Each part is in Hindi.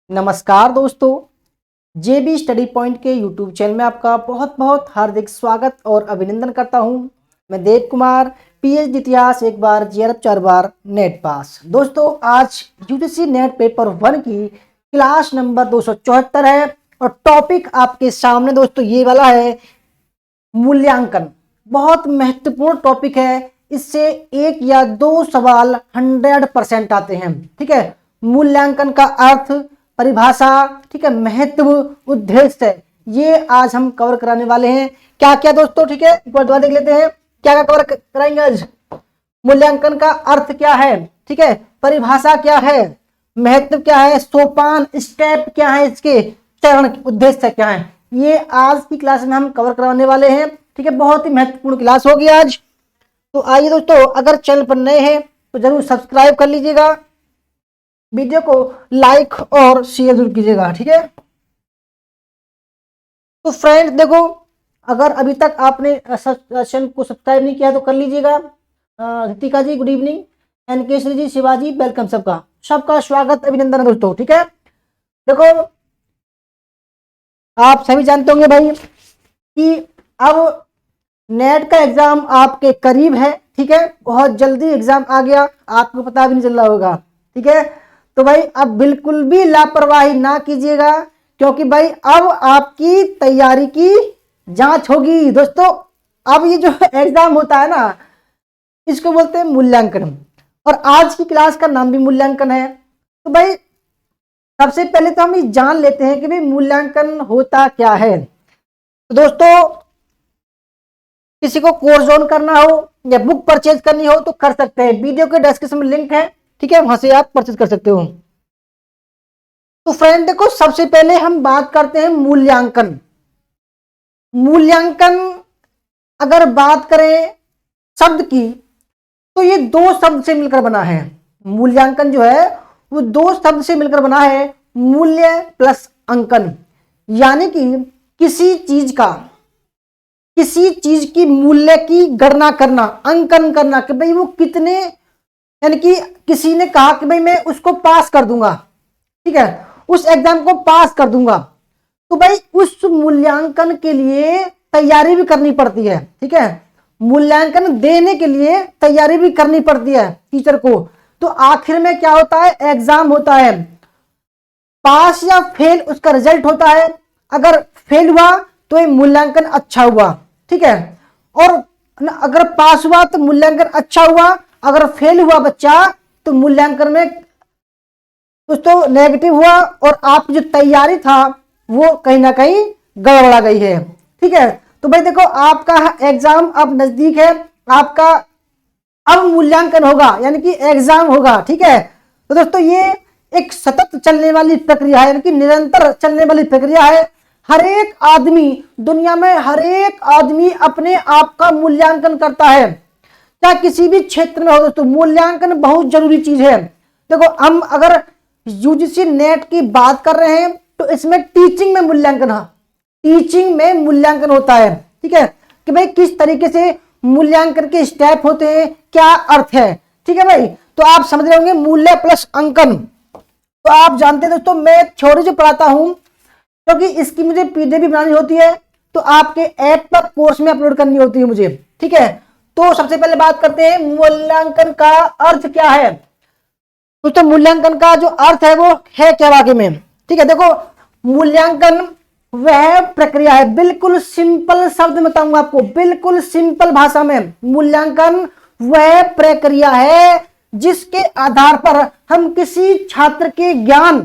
नमस्कार दोस्तों, जेबी स्टडी पॉइंट के यूट्यूब चैनल में आपका बहुत बहुत हार्दिक स्वागत और अभिनंदन करता हूं। मैं देव कुमार, पीएचडी इतिहास एक बार, जेआरएफ 4 बार, नेट पास। दोस्तों, आज यूजीसी नेट पेपर 1 की क्लास नंबर 274 है और टॉपिक आपके सामने दोस्तों ये वाला है, मूल्यांकन। बहुत महत्वपूर्ण टॉपिक है, इससे एक या दो सवाल 100% आते हैं। ठीक है, मूल्यांकन का अर्थ, परिभाषा, ठीक है, महत्व, उद्देश्य, ये आज हम कवर कराने वाले हैं। क्या क्या दोस्तों, ठीक है, एक बार दोबारा देख लेते हैं क्या क्या कवर कराएंगे आज। मूल्यांकन का अर्थ क्या है, ठीक है, परिभाषा क्या है, महत्व क्या है, सोपान स्टेप क्या है, इसके चरण, उद्देश्य क्या है, ये आज की क्लास में हम कवर कराने वाले हैं। ठीक है, बहुत ही महत्वपूर्ण क्लास होगी आज। तो आइए दोस्तों, अगर चैनल पर नए हैं तो जरूर सब्सक्राइब कर लीजिएगा, वीडियो को लाइक और शेयर जरूर कीजिएगा। ठीक है, तो फ्रेंड देखो, अगर अभी तक आपने चैनल को सब्सक्राइब नहीं किया तो कर लीजिएगा। रितिका जी गुड इवनिंग, एनकेश्वरी जी, शिवाजी वेलकम, सबका सबका स्वागत, अभिनंदन है दोस्तों। ठीक है, देखो आप सभी जानते होंगे भाई कि अब नेट का एग्जाम आपके करीब है। ठीक है, बहुत जल्दी एग्जाम आ गया, आपको पता भी नहीं चल रहा होगा। ठीक है, तो भाई अब बिल्कुल भी लापरवाही ना कीजिएगा, क्योंकि भाई अब आपकी तैयारी की जांच होगी दोस्तों। अब ये जो एग्जाम होता है ना, इसको बोलते हैं मूल्यांकन, और आज की क्लास का नाम भी मूल्यांकन है। तो भाई सबसे पहले तो हम ये जान लेते हैं कि भाई मूल्यांकन होता क्या है। तो दोस्तों, किसी को कोर्स ज्वाइन करना हो या बुक परचेज करनी हो तो कर सकते हैं, वीडियो के डिस्क्रिप्शन में लिंक है। ठीक है, वहां से आप परचेज कर सकते हो। तो फ्रेंड देखो, सबसे पहले हम बात करते हैं मूल्यांकन। मूल्यांकन अगर बात करें शब्द की, तो ये दो शब्द से मिलकर बना है। मूल्यांकन जो है वो दो शब्द से मिलकर बना है, मूल्य प्लस अंकन। यानी कि किसी चीज की मूल्य की गणना करना, अंकन करना कि भाई वो कितने, यानी कि किसी ने कहा कि भाई मैं उसको पास कर दूंगा, ठीक है, उस एग्जाम को पास कर दूंगा, तो भाई उस मूल्यांकन के लिए तैयारी भी करनी पड़ती है। ठीक है, मूल्यांकन देने के लिए तैयारी भी करनी पड़ती है टीचर को। तो आखिर में क्या होता है, एग्जाम होता है, पास या फेल उसका रिजल्ट होता है। अगर फेल हुआ तो ये मूल्यांकन अच्छा हुआ, ठीक है, और अगर पास हुआ तो मूल्यांकन अच्छा हुआ, अगर फेल हुआ बच्चा तो मूल्यांकन में कुछ तो नेगेटिव हुआ और आपकी जो तैयारी था वो कहीं ना कहीं गड़बड़ा गई है। ठीक है, तो भाई देखो, आपका एग्जाम अब नजदीक है, आपका अब मूल्यांकन होगा, यानी कि एग्जाम होगा। ठीक है, तो दोस्तों ये एक सतत चलने वाली प्रक्रिया है, यानी कि निरंतर चलने वाली प्रक्रिया है। हर एक आदमी, दुनिया में हर एक आदमी अपने आप का मूल्यांकन करता है, चाहे किसी भी क्षेत्र में हो। दोस्तों मूल्यांकन बहुत जरूरी चीज है। देखो, हम अगर यूजीसी नेट की बात कर रहे हैं तो इसमें टीचिंग में मूल्यांकन है, टीचिंग में मूल्यांकन होता है। ठीक है, कि भाई किस तरीके से मूल्यांकन के स्टेप होते हैं, क्या अर्थ है। ठीक है भाई, तो आप समझ रहे होंगे मूल्य प्लस अंकन। तो आप जानते हैं दोस्तों, मैं थ्योरी जो पढ़ाता हूं, क्योंकि तो इसकी मुझे पीडीएफ भी बनानी होती है, तो आपके ऐप पर कोर्स में अपलोड करनी होती है मुझे। ठीक है, तो सबसे पहले बात करते हैं मूल्यांकन का अर्थ क्या है। दोस्तों मूल्यांकन का जो अर्थ है वो है क्या वाकई में। ठीक है, देखो मूल्यांकन वह प्रक्रिया है, बिल्कुल सिंपल शब्द में बताऊंगा आपको, बिल्कुल सिंपल भाषा में, मूल्यांकन वह प्रक्रिया है जिसके आधार पर हम किसी छात्र के ज्ञान,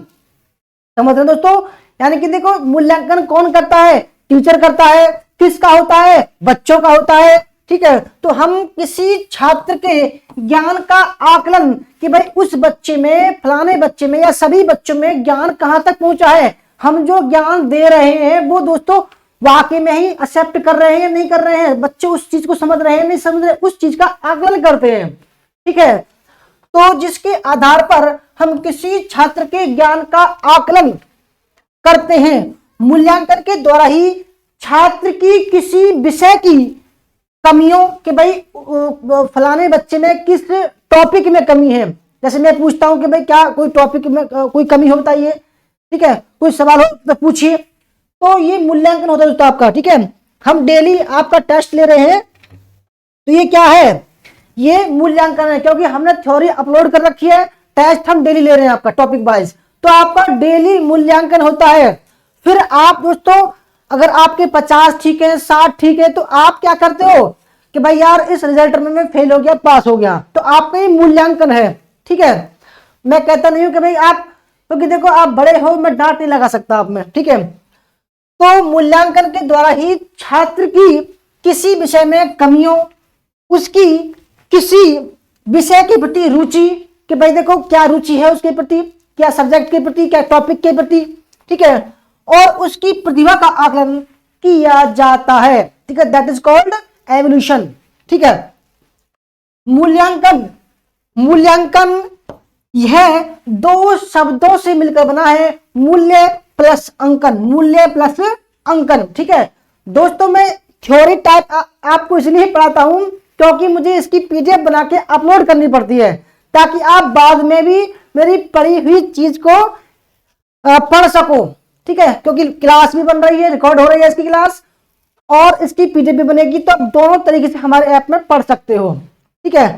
समझ रहे दोस्तों, यानी कि देखो मूल्यांकन कौन करता है, टीचर करता है। किसका होता है, बच्चों का होता है। ठीक है, तो हम किसी छात्र के ज्ञान का आकलन कि भाई उस बच्चे में, फलाने बच्चे में या सभी बच्चों में ज्ञान कहां तक पहुंचा है, हम जो ज्ञान दे रहे हैं वो दोस्तों वाकई में ही एक्सेप्ट कर रहे हैं, नहीं कर रहे हैं, बच्चे उस चीज को समझ रहे हैं, नहीं समझ रहे, उस चीज का आकलन करते हैं। ठीक है, तो जिसके आधार पर हम किसी छात्र के ज्ञान का आकलन करते हैं, मूल्यांकन के द्वारा ही छात्र की किसी विषय की कमियों कि भाई फलाने बच्चे में किस टॉपिक में कमी है। जैसे मैं पूछता हूं कि भाई क्या कोई टॉपिक में कोई कमी हो बताइए, ठीक है, कोई सवाल हो तो पूछिए। तो ये मूल्यांकन होता है दोस्तों आपका, ठीक है। हम डेली आपका टेस्ट ले रहे हैं, तो ये क्या है, ये मूल्यांकन है, क्योंकि हमने थ्योरी अपलोड कर रखी है, टेस्ट हम डेली ले रहे हैं आपका टॉपिक वाइज, तो आपका डेली मूल्यांकन होता है। फिर आप दोस्तों अगर आपके 50 ठीक है, 60 ठीक है, तो आप क्या करते हो कि भाई यार इस रिजल्ट में मैं फेल हो गया, पास हो गया, तो आपका ये मूल्यांकन है, ठीक है। मैं कहता नहीं हूं कि भाई आप, क्योंकि देखो आप बड़े हो, मैं डांट नहीं लगा सकता आप में, ठीक है। तो मूल्यांकन के द्वारा ही छात्र की किसी विषय में कमियों, उसकी किसी विषय के प्रति रुचि, कि भाई देखो क्या रुचि है उसके प्रति, क्या सब्जेक्ट के प्रति, क्या टॉपिक के प्रति, ठीक है, और उसकी प्रतिभा का आकलन किया जाता है, ठीक है। दैट इज कॉल्ड एवोल्यूशन, ठीक है। मूल्यांकन, मूल्यांकन यह दो शब्दों से मिलकर बना है, मूल्य प्लस अंकन, मूल्य प्लस अंकन, ठीक है। दोस्तों मैं थ्योरी टाइप आपको इसलिए पढ़ाता हूं क्योंकि मुझे इसकी पीडीएफ बना के अपलोड करनी पड़ती है, ताकि आप बाद में भी मेरी पढ़ी हुई चीज को पढ़ सको, ठीक है। क्योंकि क्लास भी बन रही है, रिकॉर्ड हो रही है इसकी क्लास, और इसकी पीडीएफ भी बनेगी, तो आप दोनों तरीके से हमारे ऐप में पढ़ सकते हो, ठीक है।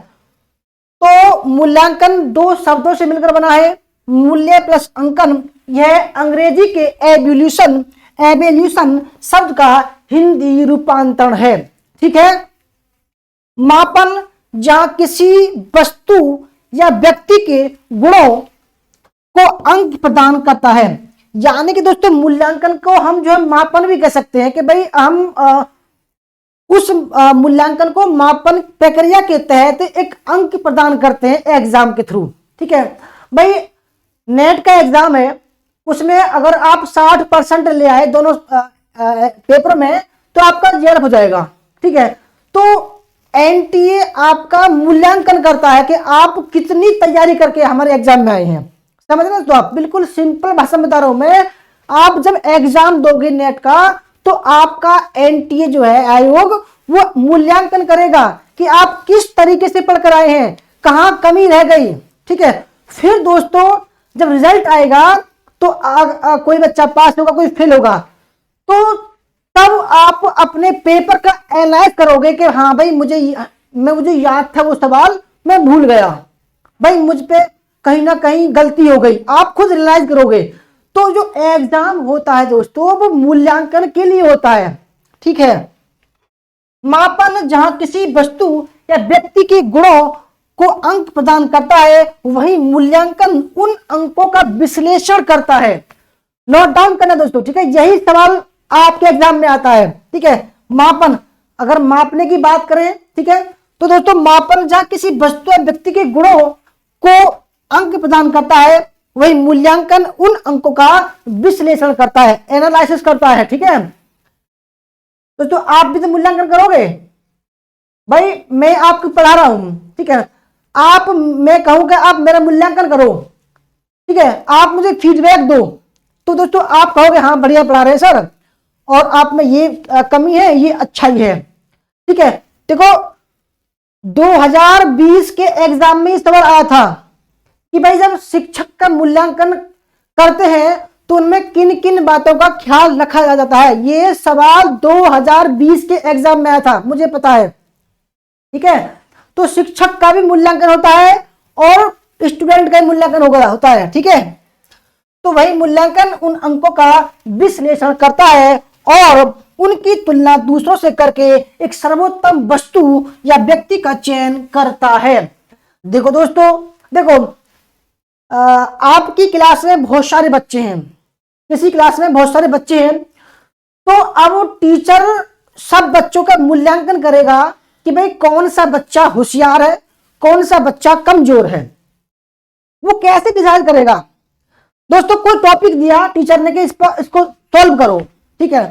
तो मूल्यांकन दो शब्दों से मिलकर बना है, मूल्य प्लस अंकन। यह अंग्रेजी के एवोल्यूशन, एवोल्यूशन शब्द का हिंदी रूपांतरण है, ठीक है। मापन जहां किसी वस्तु या व्यक्ति के गुणों को अंक प्रदान करता है, यानी कि दोस्तों मूल्यांकन को हम जो है मापन भी कह सकते हैं, कि भाई हम उस मूल्यांकन को मापन प्रक्रिया के तहत एक अंक प्रदान करते हैं एग्जाम के थ्रू, ठीक है। भाई नेट का एग्जाम है, उसमें अगर आप 60% ले आए दोनों पेपर में, तो आपका जेआरएफ हो जाएगा, ठीक है। तो एनटीए आपका मूल्यांकन करता है कि आप कितनी तैयारी करके हमारे एग्जाम में आए हैं, समझ रहे हो। तो आप बिल्कुल सिंपल भाषा में बता रहा हूं मैं, आप जब एग्जाम दोगे नेट का, तो आपका एनटीए जो है आयोग, वो मूल्यांकन करेगा कि आप किस तरीके से पढ़कर आए हैं, कहां कमी रह गई, ठीक है। फिर दोस्तों जब रिजल्ट आएगा, तो कोई बच्चा पास होगा, कोई फेल होगा, तो तब आप अपने पेपर का एनालाइज करोगे कि हाँ भाई मुझे याद था वो सवाल, मैं भूल गया, भाई मुझ पे कहीं ना कहीं गलती हो गई, आप खुद रियलाइज करोगे। तो जो एग्जाम होता है दोस्तों, वो मूल्यांकन के लिए होता है, ठीक है। मापन जहां किसी वस्तु या व्यक्ति के गुणों को अंक प्रदान करता है, वही मूल्यांकन उन अंकों का विश्लेषण करता है। नोट डाउन करना दोस्तों, ठीक है, यही सवाल आपके एग्जाम में आता है, ठीक है। मापन, अगर मापने की बात करें, ठीक है, तो दोस्तों मापन जहां किसी वस्तु या व्यक्ति के गुणों को अंक प्रदान करता है, वही मूल्यांकन उन अंकों का विश्लेषण करता है, एनालिसिस करता है, ठीक है। दोस्तों आप भी तो मूल्यांकन करोगे, भाई मैं आपको पढ़ा रहा हूं, ठीक है, आप, मैं कहूंगा आप मेरा मूल्यांकन करो, ठीक है, आप मुझे फीडबैक दो, तो दोस्तों आप कहोगे हाँ बढ़िया पढ़ा रहे हैं सर, और आप में ये कमी है, ये अच्छाई है, ठीक है। देखो 2020 के एग्जाम में सवाल आया था कि भाई जब शिक्षक का मूल्यांकन करते हैं तो उनमें किन किन बातों का ख्याल रखा जाता है। ये सवाल 2020 के एग्जाम में आया था, मुझे पता है, ठीक है। तो शिक्षक का भी मूल्यांकन होता है और स्टूडेंट का भी मूल्यांकन होता है, ठीक है। तो वही मूल्यांकन उन अंकों का विश्लेषण करता है और उनकी तुलना दूसरों से करके एक सर्वोत्तम वस्तु या व्यक्ति का चयन करता है। देखो दोस्तों, देखो आपकी क्लास में बहुत सारे बच्चे हैं, किसी क्लास में बहुत सारे बच्चे हैं, तो अब टीचर सब बच्चों का मूल्यांकन करेगा कि भाई कौन सा बच्चा होशियार है, कौन सा बच्चा कमजोर है। वो कैसे डिसाइड करेगा दोस्तों, कोई टॉपिक दिया टीचर ने कि इसको सॉल्व करो, ठीक है।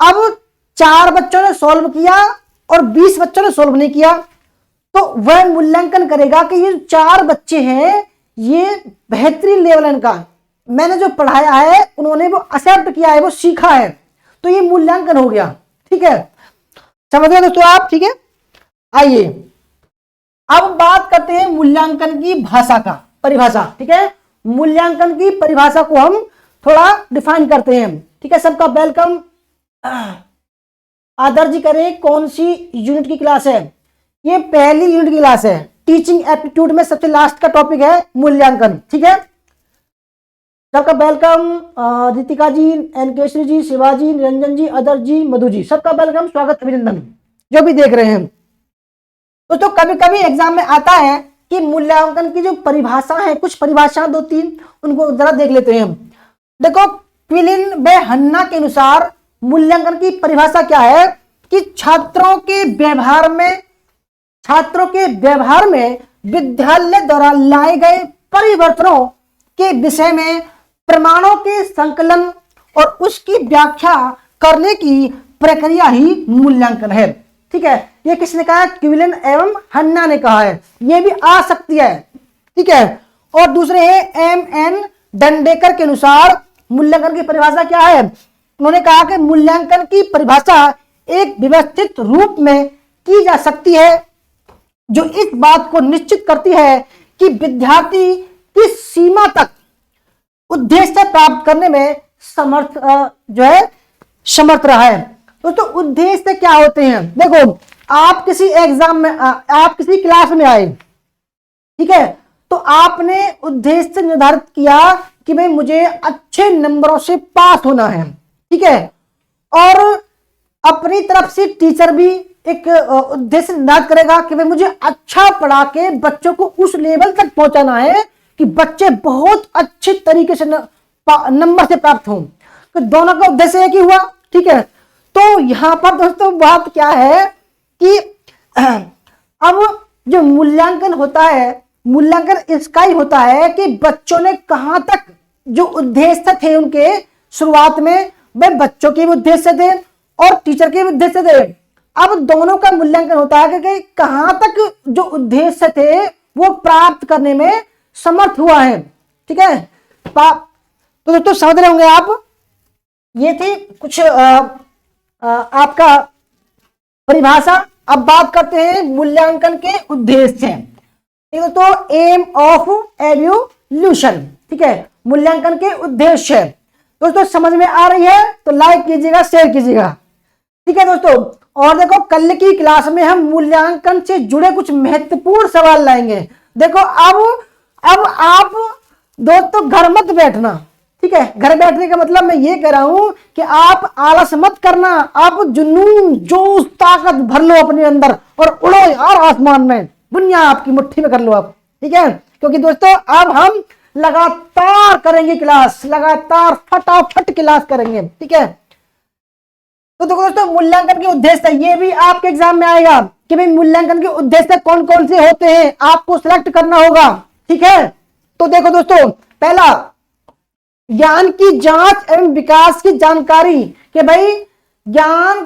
अब 4 बच्चों ने सॉल्व किया और 20 बच्चों ने सॉल्व नहीं किया, तो वह मूल्यांकन करेगा कि ये 4 बच्चे हैं, ये बेहतरीन लेवल इनका, मैंने जो पढ़ाया है उन्होंने वो एक्सेप्ट किया है, वो सीखा है, तो ये मूल्यांकन हो गया, ठीक है। समझ गए दोस्तों आप, ठीक है। आइए अब बात करते हैं मूल्यांकन की भाषा का, परिभाषा, ठीक है। मूल्यांकन की परिभाषा को हम थोड़ा डिफाइन करते हैं। ठीक है, सबका वेलकम। आदर्श जी करें, कौन सी यूनिट की क्लास है? ये पहली यूनिट की क्लास है। टीचिंग एप्टीट्यूड में सबसे लास्ट का टॉपिक है मूल्यांकन। ठीक है, सबका वेलकम। रितिका जी, एनकेश्वरी जी, शिवाजी, निरंजन जी, आदर्श जी, मधु जी, सबका वेलकम, स्वागत, अभिनंदन जो भी देख रहे हैं। तो कभी कभी एग्जाम में आता है कि मूल्यांकन की जो परिभाषा है, कुछ परिभाषा 2-3 उनको जरा देख लेते हैं। देखो, क्विलिन बे हन्ना के अनुसार मूल्यांकन की परिभाषा क्या है कि छात्रों के व्यवहार में विद्यालय द्वारा लाए गए परिवर्तनों के विषय में प्रमाणों के संकलन और उसकी व्याख्या करने की प्रक्रिया ही मूल्यांकन है। ठीक है, ये किसने कहा? क्विलिन एवं हन्ना ने कहा है। ये भी आ सकती है। ठीक है, और दूसरे हैं एम.एन. डंडेकर के अनुसार मूल्यांकन की परिभाषा क्या है? उन्होंने कहा कि मूल्यांकन की परिभाषा एक व्यवस्थित रूप में की जा सकती है जो इस बात को निश्चित करती है कि विद्यार्थी किस सीमा तक उद्देश्य प्राप्त करने में समर्थ रहा है। दोस्तों, उद्देश्य क्या होते हैं? देखो, आप किसी एग्जाम में आप किसी क्लास में आए, ठीक है, तो आपने उद्देश्य निर्धारित किया कि भाई मुझे अच्छे नंबरों से पास होना है। ठीक है, और अपनी तरफ से टीचर भी एक उद्देश्य निर्धारित करेगा कि भाई मुझे अच्छा पढ़ा के बच्चों को उस लेवल तक पहुंचाना है कि बच्चे बहुत अच्छे तरीके से नंबर से प्राप्त हों। तो दोनों का उद्देश्य एक ही हुआ। ठीक है, तो यहां पर दोस्तों बात क्या है कि अब जो मूल्यांकन होता है, मूल्यांकन इसका ही होता है कि बच्चों ने कहां तक जो उद्देश्य थे उनके शुरुआत में, वे बच्चों के उद्देश्य थे और टीचर के उद्देश्य थे। अब दोनों का मूल्यांकन होता है कि कहां तक जो उद्देश्य थे वो प्राप्त करने में समर्थ हुआ है। ठीक है, तो दोस्तों समझ रहे होंगे आप। ये थी कुछ आपका परिभाषा। अब बात करते हैं मूल्यांकन के उद्देश्य। तो एम ऑफ एवल्यूशन। ठीक है, मूल्यांकन के उद्देश्य दोस्तों समझ में आ रही है तो लाइक कीजिएगा, शेयर कीजिएगा। ठीक है दोस्तों, और देखो कल की क्लास में हम मूल्यांकन से जुड़े कुछ महत्वपूर्ण सवाल लाएंगे। देखो, अब आप दोस्तों घर मत बैठना। ठीक है, घर बैठने का मतलब मैं ये कह रहा हूं कि आप आलस मत करना, आप जुनून जोश ताकत भर लो अपने अंदर और उड़ो यार आसमान में, दुनिया आपकी मुट्ठी में कर लो आप। ठीक है, क्योंकि दोस्तों अब हम लगातार करेंगे क्लास, लगातार फटाफट क्लास करेंगे। ठीक है, तो देखो दोस्तों मूल्यांकन के उद्देश्य, ये भी आपके एग्जाम में आएगा कि भाई मूल्यांकन के उद्देश्य कौन कौन से होते हैं, आपको सिलेक्ट करना होगा। ठीक है, तो देखो दोस्तों, पहला ज्ञान की जांच एवं विकास की जानकारी कि भाई ज्ञान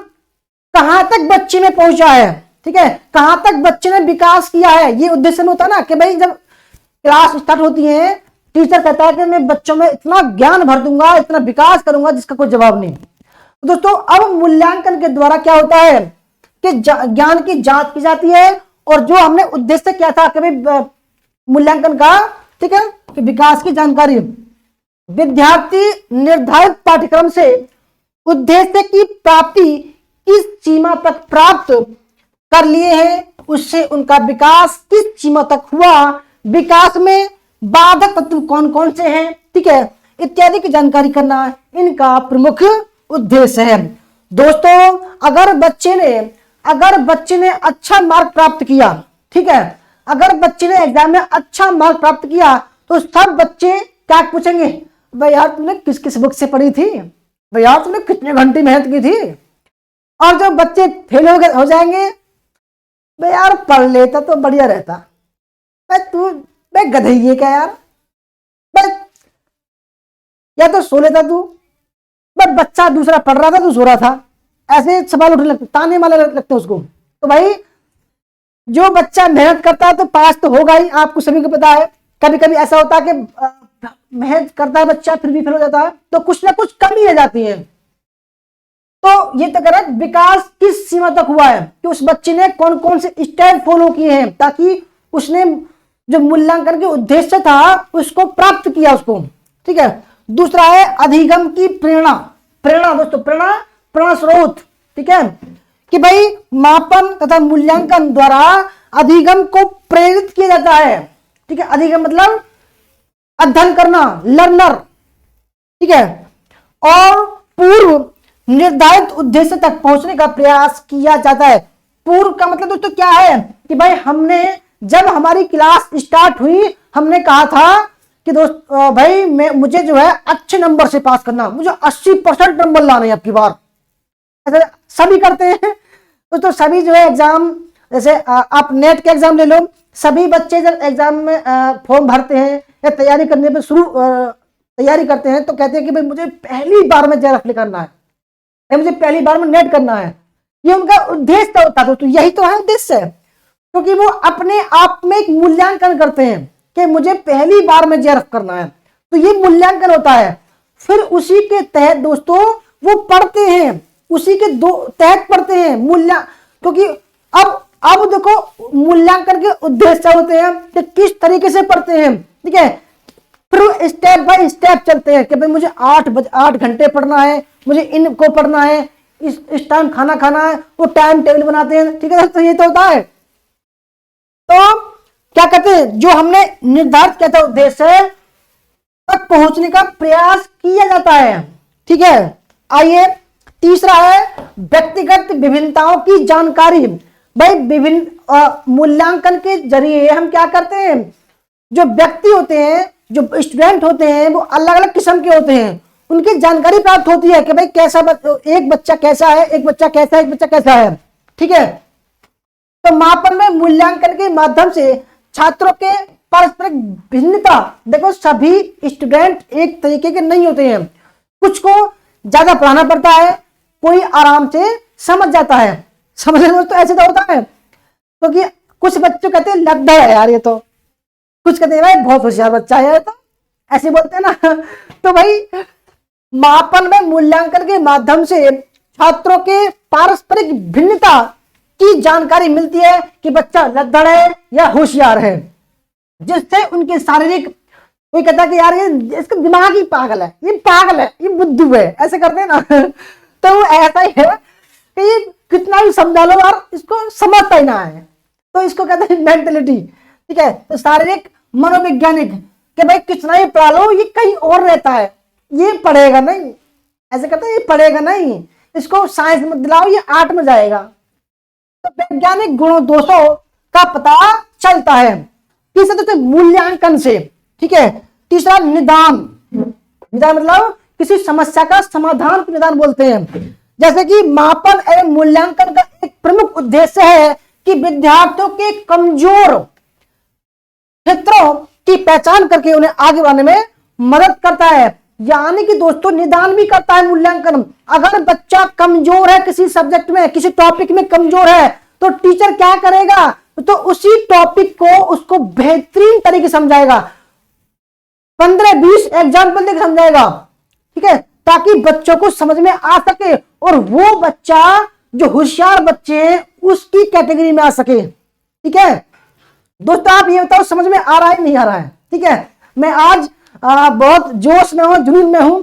कहां तक बच्चे में पहुंचा है। ठीक है, कहां तक बच्चे ने विकास किया है, ये उद्देश्य में होता है ना कि भाई जब क्लास स्टार्ट होती है टीचर कहता है कि मैं बच्चों में इतना ज्ञान भर दूंगा, इतना विकास करूंगा जिसका कोई जवाब नहीं। तो दोस्तों अब मूल्यांकन के द्वारा क्या होता है कि ज्ञान की जांच की जाती है और जो हमने उद्देश्य किया था कि भाई मूल्यांकन का, ठीक है, कि विकास की जानकारी, विद्यार्थी निर्धारित पाठ्यक्रम से उद्देश्य की प्राप्ति किस सीमा तक प्राप्त कर लिए हैं, उससे उनका विकास किस सीमा तक हुआ, विकास में बाधक तत्व कौन कौन से हैं, ठीक है, इत्यादि की जानकारी करना इनका प्रमुख उद्देश्य है। दोस्तों अगर बच्चे ने अच्छा मार्क प्राप्त किया, ठीक है, अगर बच्चे ने एग्जाम में अच्छा मार्क प्राप्त किया तो सब बच्चे क्या पूछेंगे, भाई यार तुमने किस किस बुक से पढ़ी थी, भाई यार तुमने कितने घंटे मेहनत की थी। और जब बच्चे फेल हो जाएंगे, भाई यार पढ़ लेता तो बढ़िया रहता, भाई गधे क्या यार, भाई या तो सो लेता तू, भाई बच्चा दूसरा पढ़ रहा था तू सो रहा था, ऐसे सवाल उठने लगते, ताने मारने लगते उसको। तो भाई जो बच्चा मेहनत करता है तो पास तो होगा ही, आपको सभी को पता है। कभी कभी ऐसा होता है कि मेहनत करता है बच्चा फिर भी फेल हो जाता है, तो कुछ ना कुछ कमी रह जाती है। तो ये तो कह रहा है विकास किस सीमा तक हुआ है कि उस बच्चे ने कौन कौन से स्टेप फॉलो किए हैं ताकि उसने जो मूल्यांकन के उद्देश्य था उसको प्राप्त किया उसको। ठीक है, दूसरा है अधिगम की प्रेरणा। प्रेरणा दोस्तों, प्रेरणा प्रेरणा स्रोत, ठीक है, कि भाई मापन तथा मूल्यांकन द्वारा अधिगम को प्रेरित किया जाता है। ठीक है, अधिगम मतलब अध्ययन करना, लर्नर, ठीक है, और पूर्व निर्धारित उद्देश्य तक पहुंचने का प्रयास किया जाता है। पूर्व का मतलब दोस्तों क्या है कि भाई हमने जब हमारी क्लास स्टार्ट हुई हमने कहा था कि दोस्त भाई मुझे जो है अच्छे नंबर से पास करना, मुझे 80% नंबर लाने अब की बार। ऐसे सभी करते हैं दोस्तों, सभी जो है एग्जाम, जैसे आप नेट के एग्जाम ले लो, सभी बच्चे जब एग्जाम में फॉर्म भरते हैं या तैयारी करने पे तैयारी करते हैं तो कहते हैं कि भाई मुझे पहली बार में जेआरएफ करना है, मुझे पहली बार में नेट करना है। ये उनका उद्देश्य होता है दोस्तों, यही तो है उद्देश्य, क्योंकि वो अपने आप में एक मूल्यांकन करते हैं कि मुझे पहली बार में जेआरएफ करना है, तो ये मूल्यांकन होता है। फिर उसी के तहत दोस्तों वो पढ़ते हैं, उसी के तहत पढ़ते हैं क्योंकि अब देखो मूल्यांकन के उद्देश्य होते हैं कि किस तरीके से पढ़ते हैं, ठीक है, फिर स्टेप बाय स्टेप चलते हैं कि भाई मुझे 8 घंटे पढ़ना है, मुझे इनको पढ़ना है, इस टाइम खाना खाना है, वो टाइम टेबल बनाते हैं। ठीक है, तो ये तो होता है। तो क्या कहते हैं, जो हमने निर्धारित किया था उद्देश्य तक पहुंचने का प्रयास किया जाता है। ठीक है, आइए तीसरा है व्यक्तिगत विभिन्नताओं की जानकारी। भाई विभिन्न मूल्यांकन के जरिए हम क्या करते हैं, जो व्यक्ति होते हैं, जो स्टूडेंट होते हैं, वो अलग अलग किस्म के होते हैं, उनकी जानकारी प्राप्त होती है कि भाई कैसा एक बच्चा कैसा है, एक बच्चा कैसा है, एक बच्चा कैसा है। ठीक है, तो मापन में मूल्यांकन के माध्यम से छात्रों के पारस्परिक भिन्नता, देखो सभी स्टूडेंट एक तरीके के नहीं होते हैं, कुछ को ज्यादा पढ़ाना पड़ता है, कोई आराम से समझ जाता है। समझने में तो ऐसे तो होता है, क्योंकि कुछ बच्चे कहते हैं लद्दा है यार ये तो, कुछ कहते हैं भाई बहुत होशियार बच्चा है तो, ऐसे बोलते हैं ना। तो भाई मापन में मूल्यांकन के माध्यम से छात्रों के पारस्परिक भिन्नता की जानकारी मिलती है कि बच्चा लद्दड़ है या होशियार है, जिससे उनके शारीरिक, कोई कहता है कि यार ये इसका दिमाग ही पागल है, ये पागल है, ये बुद्धू है, ऐसे करते हैं ना। तो वो ऐसा ही है कि ये कितना भी समझा लो यार इसको समझता ही ना है, तो इसको कहते हैं मेंटेलिटी। ठीक है, तो शारीरिक मनोवैज्ञानिक कि भाई कितना ही पढ़ा लो ये कहीं और रहता है, ये पढ़ेगा नहीं, ऐसे कहते हैं ये पढ़ेगा नहीं, इसको साइंस में दिलाओ ये आर्ट में जाएगा। तो वैज्ञानिक गुणों दोषों का पता चलता है तीसरा तो मूल्यांकन से। ठीक है, तीसरा निदान। निदान मतलब किसी समस्या का समाधान को निदान बोलते हैं। जैसे कि मापन एवं मूल्यांकन का एक प्रमुख उद्देश्य है कि विद्यार्थियों के कमजोर क्षेत्रों की पहचान करके उन्हें आगे बढ़ने में मदद करता है। यानी कि दोस्तों निदान भी करता है मूल्यांकन। अगर बच्चा कमजोर है किसी सब्जेक्ट में, किसी टॉपिक में कमजोर है, तो टीचर क्या करेगा, तो उसी टॉपिक को उसको बेहतरीन तरीके समझाएगा, 15-20 एग्जाम्पल देकर समझाएगा। ठीक है, ताकि बच्चों को समझ में आ सके और वो बच्चा जो होशियार बच्चे हैं उसकी कैटेगरी में आ सके। ठीक है दोस्तों, आप ये बताओ समझ में आ रहा है नहीं आ रहा है। ठीक है, मैं आज बहुत जोश में हूं, जुनून में हूं।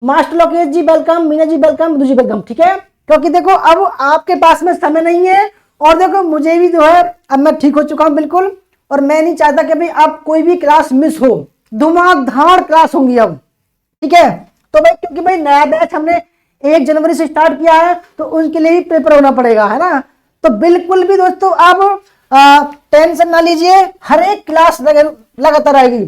मास्टर लोकेश जी welcome, Meena ji welcome, Madhu ji welcome. ठीक है, क्योंकि देखो अब आपके पास में समय नहीं है और देखो मुझे भी जो है अब मैं ठीक हो चुका हूं बिल्कुल, और मैं नहीं चाहता कि भाई आप कोई भी क्लास मिस हो, धुआंधार क्लास होंगी अब। ठीक है, तो भाई क्योंकि भाई नया बैच हमने 1 जनवरी से स्टार्ट किया है तो उनके लिए भी प्रिपेयर होना पड़ेगा, है ना। तो बिल्कुल भी दोस्तों आप टेंशन ना लीजिए, हर एक क्लास लगातार आएगी।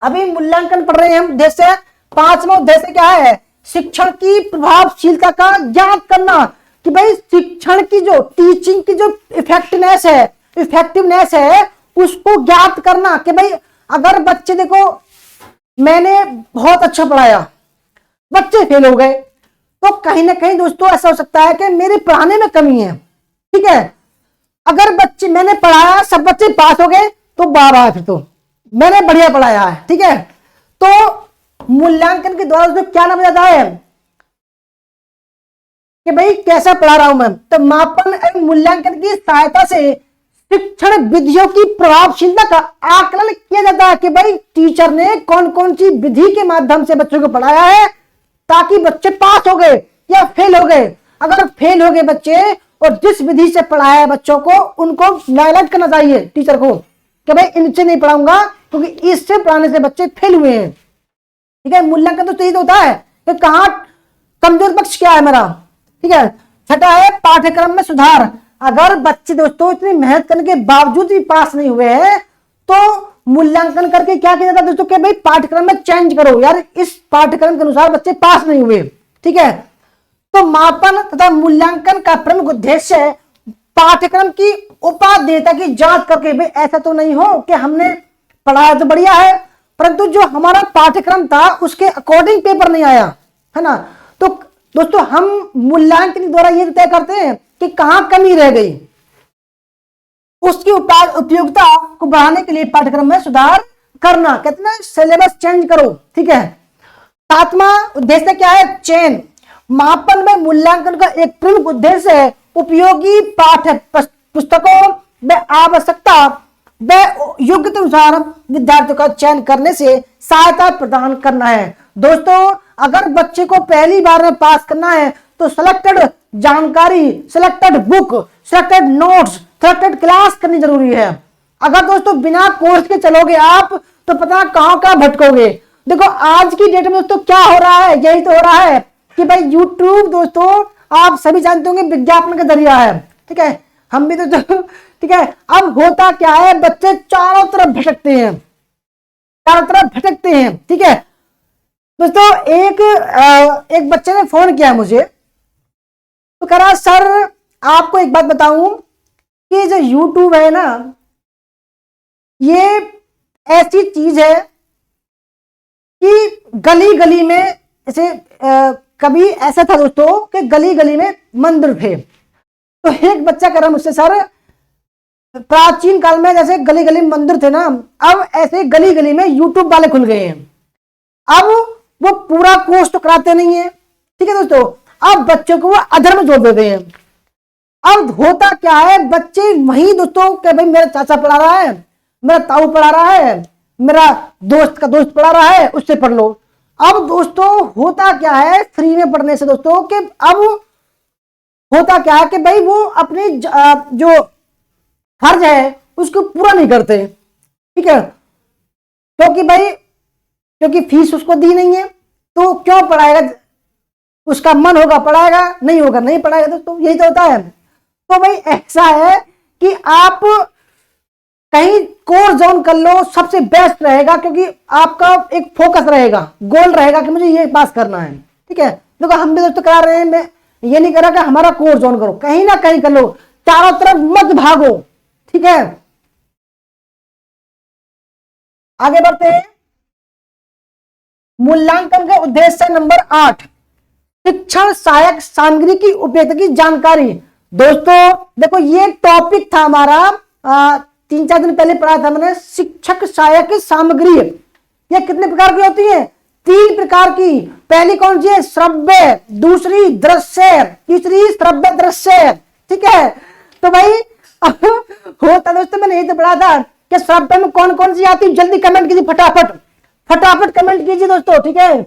अभी मूल्यांकन पढ़ रहे हैं हम उद्देश्य, 5वां उद्देश्य क्या है, शिक्षण की प्रभावशीलता का ज्ञात करना। कि भाई शिक्षण की जो टीचिंग की जो इफेक्टिवनेस है उसको ज्ञात करना। कि भाई अगर बच्चे देखो मैंने बहुत अच्छा पढ़ाया, बच्चे फेल हो गए, तो कहीं ना कहीं दोस्तों ऐसा हो सकता है कि मेरे पढ़ाने में कमी है। ठीक है, अगर बच्चे मैंने पढ़ाया सब बच्चे पास हो गए तो बाबा है, फिर तो मैंने बढ़िया पढ़ाया है। ठीक है, तो मूल्यांकन के द्वारा उसमें क्या नाम जाता है कि भाई कैसा पढ़ा रहा हूं मैं। तो मापन एवं मूल्यांकन की सहायता से शिक्षण विधियों की प्रभावशीलता का आकलन किया जाता है कि भाई टीचर ने कौन कौन सी विधि के माध्यम से बच्चों को पढ़ाया है ताकि बच्चे पास हो गए या फेल हो गए। अगर फेल हो गए बच्चे और जिस विधि से पढ़ाया है बच्चों को उनको नेगलेक्ट करना चाहिए टीचर को कि भाई इनसे नहीं पढ़ाऊंगा क्योंकि इससे पढ़ाने से बच्चे फेल हुए हैं। ठीक है, मूल्यांकन तो यही तो होता है कि कहाँ कमजोर पक्ष क्या है मेरा। ठीक है, छठा है पाठ्यक्रम में सुधार। अगर बच्चे दोस्तों इतनी मेहनत करने के बावजूद भी पास नहीं हुए हैं तो मूल्यांकन करके क्या किया जाता है दोस्तों कि भाई पाठ्यक्रम में चेंज करो, यार इस पाठ्यक्रम के अनुसार बच्चे पास नहीं हुए। ठीक है, तो मापन तथा मूल्यांकन का प्रमुख उद्देश्य है पाठ्यक्रम की उपादेयता की जांच करके भाई ऐसा तो नहीं हो कि हमने पढ़ाया तो बढ़िया है परंतु जो हमारा पाठ्यक्रम था उसके अकॉर्डिंग पेपर नहीं आया, है ना। तो दोस्तों हम मूल्यांकन द्वारा ये तय करते हैं कि कहां कमी रह गई, उसकी उपयोगिता को बढ़ाने के लिए पाठ्यक्रम में सुधार करना, कहते हैं सिलेबस चेंज करो। ठीक है, सातवां उद्देश्य क्या है, चयन। मापन में मूल्यांकन का एक प्रमुख उद्देश्य है उपयोगी पाठ्य पुस्तकों में आवश्यकता व योग्यता अनुसार विद्यार्थियों का चयन करने से सहायता प्रदान करना है। दोस्तों अगर बच्चे को पहली बार में पास करना है तो सिलेक्टेड जानकारी, selected book, selected notes, selected class करनी जरूरी है। अगर दोस्तों बिना कोर्स के चलोगे आप तो पता कहां कहां भटकोगे। देखो आज की डेट में दोस्तों क्या हो रहा है, यही तो हो रहा है कि भाई यूट्यूब दोस्तों आप सभी जानते होंगे विज्ञापन का जरिया है। ठीक है, हम भी तो ठीक है, अब होता क्या है बच्चे चारों तरफ भटकते हैं, चारों तरफ भटकते हैं। ठीक है दोस्तों एक बच्चे ने फोन किया मुझे तो कह रहा सर आपको एक बात बताऊं कि जो यूट्यूब है ना ये ऐसी चीज है कि गली गली में ऐसे कभी ऐसा था दोस्तों कि गली गली में मंदिर थे। तो एक बच्चा कह रहा मुझसे सर प्राचीन काल में जैसे गली गली में मंदिर थे ना अब ऐसे गली गली में यूट्यूब वाले खुल गए हैं। अब वो पूरा कोर्स तो कराते नहीं है। ठीक है दोस्तों, अब बच्चों को वो अधर्म जोड़ देते हैं। अब होता क्या है बच्चे वही दोस्तों कि भाई मेरा चाचा पढ़ा रहा है, मेरा ताऊ पढ़ा रहा है, मेरा दोस्त का दोस्त पढ़ा रहा है उससे पढ़ लो। अब दोस्तों होता क्या है फ्री में पढ़ने से दोस्तों कि अब होता क्या है कि भाई वो अपने जो फर्ज है उसको पूरा नहीं करते। ठीक है, क्योंकि भाई क्योंकि फीस उसको दी नहीं है तो क्यों पढ़ाएगा, उसका मन होगा पढ़ाएगा, नहीं होगा नहीं पढ़ाएगा। दोस्तों यही तो होता है। तो भाई ऐसा है कि आप कहीं कोर्स ज्वाइन कर लो सबसे बेस्ट रहेगा क्योंकि आपका एक फोकस रहेगा, गोल रहेगा कि मुझे ये पास करना है। ठीक है, देखो हम भी दोस्तों करा रहे हैं, मैं ये नहीं करा कि हमारा कोर्स ज्वाइन करो, कहीं ना कहीं कर लो, चारों तरफ मत भागो। ठीक है, आगे बढ़ते हैं। मूल्यांकन का उद्देश्य नंबर 8 शिक्षण सहायक सामग्री की उपयोगिता की जानकारी। दोस्तों देखो ये टॉपिक था हमारा 3-4 दिन पहले पढ़ा था मैंने, शिक्षक सहायक सामग्री। ये कितने प्रकार की होती है, 3 प्रकार की। पहली कौन सी है, श्रव्य, दूसरी दृश्य, तीसरी श्रव्य दृश्य। ठीक है, तो भाई होता दोस्तों मैंने यही तो पढ़ा था कि श्रव्य में कौन कौन सी आती है, जल्दी कमेंट कीजिए, फटाफट फटाफट कमेंट कीजिए दोस्तों। ठीक है,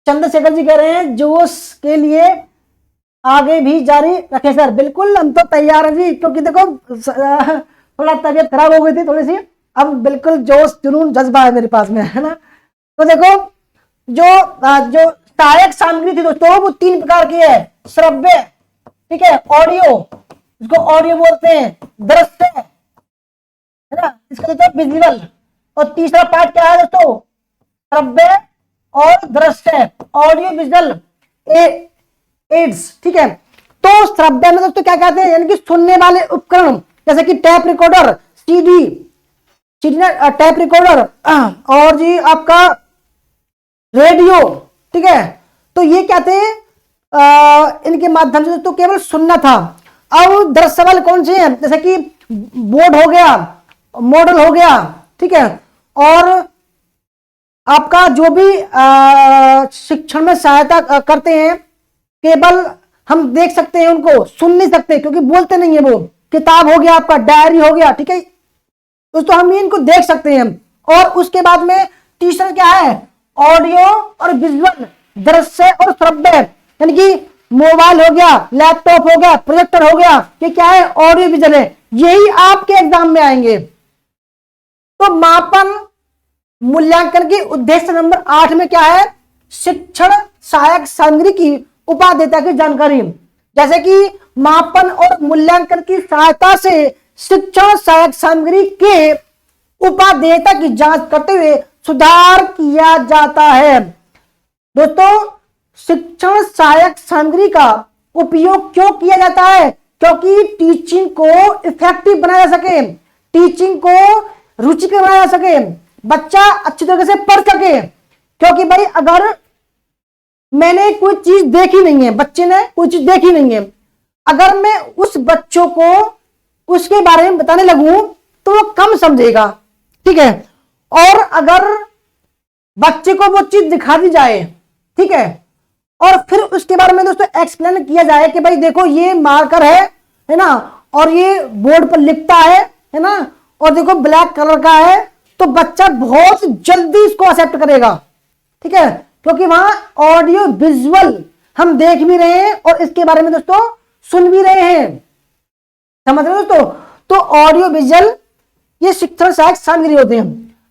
चंद्रशेखर जी कह रहे हैं जोश के लिए आगे भी जारी रखे सर। बिल्कुल हम तो तैयार हैं जी, क्योंकि देखो थोड़ा तबीयत खराब हो गई थी थोड़ी सी, अब बिल्कुल जोश जुनून जज्बा है मेरे पास में, है ना। तो देखो जो सहायक सामग्री थी दोस्तों वो 3 प्रकार की है, श्रव्य, ठीक है, ऑडियो, इसको ऑडियो बोलते हैं, दृश्य, है ना, इसको दोस्तों विजुअल, और तीसरा पार्ट क्या है दोस्तों, श्रव्य और दृश्य, ऑडियो विजुअल एड्स। ठीक है, तो श्रव्य में दोस्तों क्या कहते हैं, यानी कि सुनने वाले उपकरण जैसे कि tap recorder, CD tap recorder और जी आपका रेडियो। ठीक है, तो ये क्या थे इनके माध्यम से दोस्तों केवल सुनना था। अब दृश्य वाले कौन से हैं, जैसे कि बोर्ड हो गया, मॉडल हो गया। ठीक है, और आपका जो भी शिक्षण में सहायता करते हैं, केबल हम देख सकते हैं उनको, सुन नहीं सकते क्योंकि बोलते नहीं है वो। किताब हो गया आपका, डायरी हो गया, ठीक है दोस्तों, हम इनको देख सकते हैं। और उसके बाद में तीसरा क्या है, ऑडियो और विजुअल, दृश्य और श्रव्य, यानी कि मोबाइल हो गया, लैपटॉप हो गया, प्रोजेक्टर हो गया, ये क्या है, ऑडियो विजुअल है। यही आपके एग्जाम में आएंगे। तो मापन मूल्यांकन के उद्देश्य नंबर 8 में क्या है, शिक्षण सहायक सामग्री की उपादेयता की जानकारी। जैसे कि मापन और मूल्यांकन की सहायता से शिक्षण सहायक सामग्री के उपादेयता की जांच करते हुए सुधार किया जाता है। दोस्तों, शिक्षण सहायक सामग्री का उपयोग क्यों किया जाता है, क्योंकि टीचिंग को इफेक्टिव बनाया जा सके, टीचिंग को रुचिकर बनाया जा सके, बच्चा अच्छी तरीके से पढ़ सके। क्योंकि भाई अगर मैंने कोई चीज देखी नहीं है, बच्चे ने कोई चीज देखी नहीं है, अगर मैं उस बच्चों को उसके बारे में बताने लगूं तो वो कम समझेगा, ठीक है। और अगर बच्चे को वो चीज दिखा दी जाए, ठीक है, और फिर उसके बारे में दोस्तों एक्सप्लेन किया जाए कि भाई देखो ये मार्कर है ना, और ये बोर्ड पर लिखता है ना, और देखो ब्लैक कलर का है, तो बच्चा बहुत जल्दी इसको एक्सेप्ट करेगा, ठीक है, क्योंकि वहां ऑडियो विजुअल हम देख भी रहे हैं और इसके बारे में दोस्तों सुन भी रहे हैं, समझ रहे हो दोस्तों। तो ऑडियो विजुअल ये शिक्षण सहायक सामग्री होते हैं।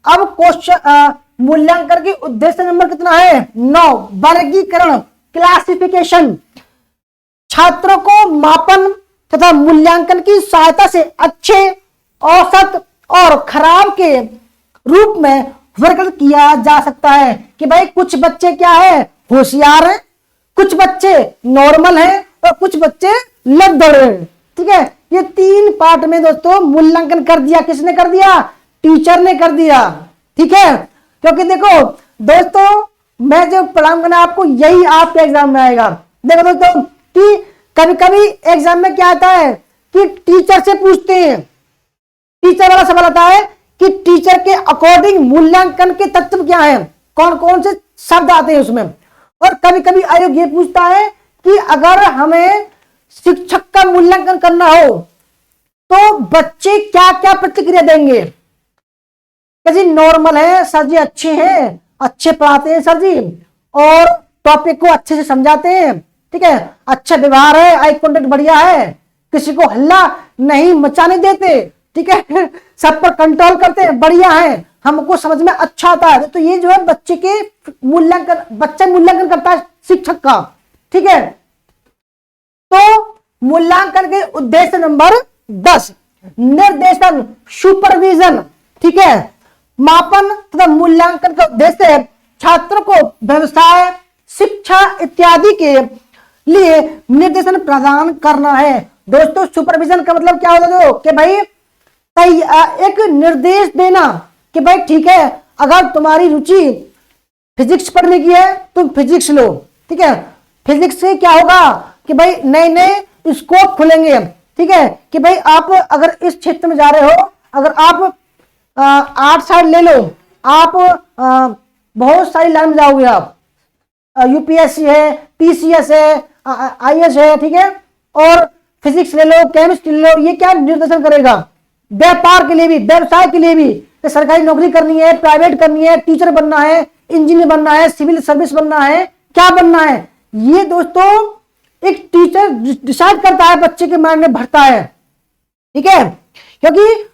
अब क्वेश्चन मूल्यांकन के उद्देश्य नंबर कितना है, 9, वर्गीकरण, क्लासिफिकेशन। छात्रों को मापन तथा मूल्यांकन की सहायता से अच्छे, औसत और खराब के रूप में वर्गीकृत किया जा सकता है। कि भाई कुछ बच्चे क्या है, होशियार हैं, कुछ बच्चे नॉर्मल हैं और कुछ बच्चे लद्दड़ हैं, ठीक है। ये 3 पार्ट में दोस्तों मूल्यांकन कर दिया, किसने कर दिया, टीचर ने कर दिया, ठीक है। क्योंकि देखो दोस्तों, मैं जो पढ़ाऊंगा ना आपको, यही आपके एग्जाम में आएगा। देखो दोस्तों कि कभी कभी एग्जाम में क्या आता है कि टीचर से पूछते हैं, टीचर वाला सवाल आता है कि टीचर के अकॉर्डिंग मूल्यांकन के तत्व क्या हैं, कौन कौन से शब्द आते हैं उसमें। और कभी कभी आयोग ये पूछता है कि अगर हमें शिक्षक का मूल्यांकन करना हो तो बच्चे क्या क्या प्रतिक्रिया देंगे। जी नॉर्मल है सर जी, अच्छे हैं, अच्छे पढ़ाते हैं सर जी, और टॉपिक को अच्छे से समझाते हैं, ठीक है, अच्छा व्यवहार है, आई कॉन्टेक्ट बढ़िया है, किसी को हल्ला नहीं मचाने देते, ठीक है, सब पर कंट्रोल करते हैं, बढ़िया है, हमको समझ में अच्छा आता है। तो ये जो है बच्चे के मूल्यांकन, बच्चा मूल्यांकन करता है शिक्षक का, ठीक है। तो मूल्यांकन के उद्देश्य नंबर 10, निर्देशन, सुपरविजन, ठीक है। मापन तथा मूल्यांकन का उद्देश्य छात्रों को व्यवसाय, शिक्षा इत्यादि के लिए निर्देशन प्रदान करना है। दोस्तों सुपरविजन का मतलब क्या होता है कि भाई एक निर्देश देना कि भाई ठीक है, अगर तुम्हारी रुचि फिजिक्स पढ़ने की है तुम फिजिक्स लो, ठीक है। फिजिक्स से क्या होगा कि भाई नए नए स्कोप खुलेंगे, ठीक है, कि भाई आप अगर इस क्षेत्र में जा रहे हो, अगर आप आर्ट साइड ले लो, आप बहुत सारी लाइन में जाओगे, आप यूपीएससी है, पीसीएस है, आईएएस है, ठीक है, और फिजिक्स ले लो, केमिस्ट्री ले लो। ये क्या निर्देशन करेगा, व्यापार के लिए भी, व्यवसाय के लिए भी, सरकारी नौकरी करनी है, प्राइवेट करनी है, टीचर बनना है, इंजीनियर बनना है, सिविल सर्विस बनना है, क्या बनना है, ये दोस्तों एक टीचर डिसाइड करता है, बच्चे के माइंड में भरता है, ठीक है। क्योंकि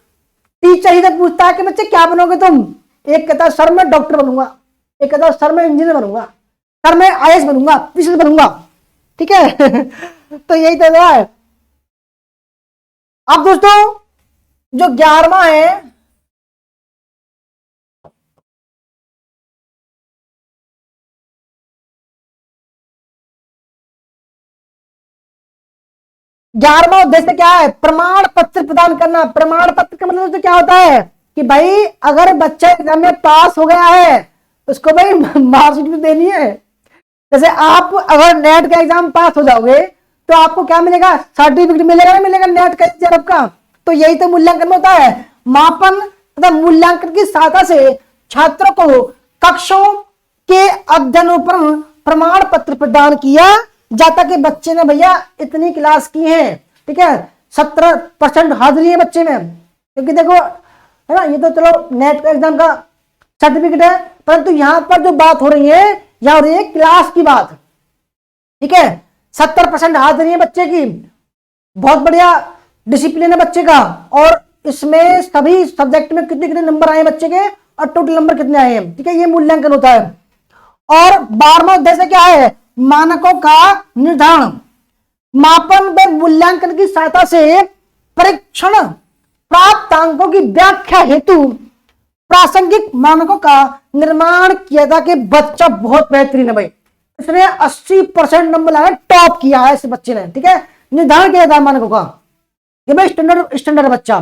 टीचर ही तक पूछता है कि बच्चे क्या बनोगे तुम, एक कहता है सर मैं डॉक्टर बनूंगा, एक कहता है सर मैं इंजीनियर बनूंगा, सर मैं आईएएस बनूंगा, पीसीएस बनूंगा, ठीक है। तो यही तो है। अब दोस्तों जो 11वां है, ग्यारहवां उद्देश्य क्या है, प्रमाण पत्र प्रदान करना। प्रमाण पत्र का मतलब तो क्या होता है कि भाई अगर बच्चा एग्जाम में पास हो गया है उसको भाई मार्कशीट भी देनी है। जैसे आप अगर नेट का एग्जाम पास हो जाओगे तो आपको क्या मिलेगा, सर्टिफिकेट मिलेगा ना, मिलेगा नेट का एग्जाम का। तो यही तो मूल्यांकन होता है। मापन तथा मूल्यांकन की सहायता से छात्रों को कक्षों के अध्ययनों पर प्रमाण पत्र प्रदान किया जाता कि बच्चे ने भैया इतनी क्लास की है, ठीक है, 70% हाजिरी है बच्चे में, क्योंकि देखो है ना, ये तो चलो नेट एग्जाम का सर्टिफिकेट है, परंतु यहां पर जो बात हो रही है, यहां हो रही है क्लास की बात, ठीक है। 70% हाजिरी है बच्चे की, बहुत बढ़िया डिसिप्लिन है बच्चे का, और इसमें सभी सब्जेक्ट में कितने कितने नंबर आए बच्चे के और टोटल नंबर कितने आए हैं, ठीक है, ये मूल्यांकन होता है। और 12वां उद्देश्य क्या है, मानकों का निर्धारण, मापन व मूल्यांकन की सहायता से परीक्षण प्राप्त अंकों की व्याख्या हेतु प्रासंगिक मानकों का निर्माण किया था कि बच्चा बहुत बेहतरीन है भाई, इसने 80% नंबर लाया, टॉप किया है इस बच्चे ने, ठीक है, निर्धारण किया था मानकों का, ये भाई स्टैंडर्ड बच्चा।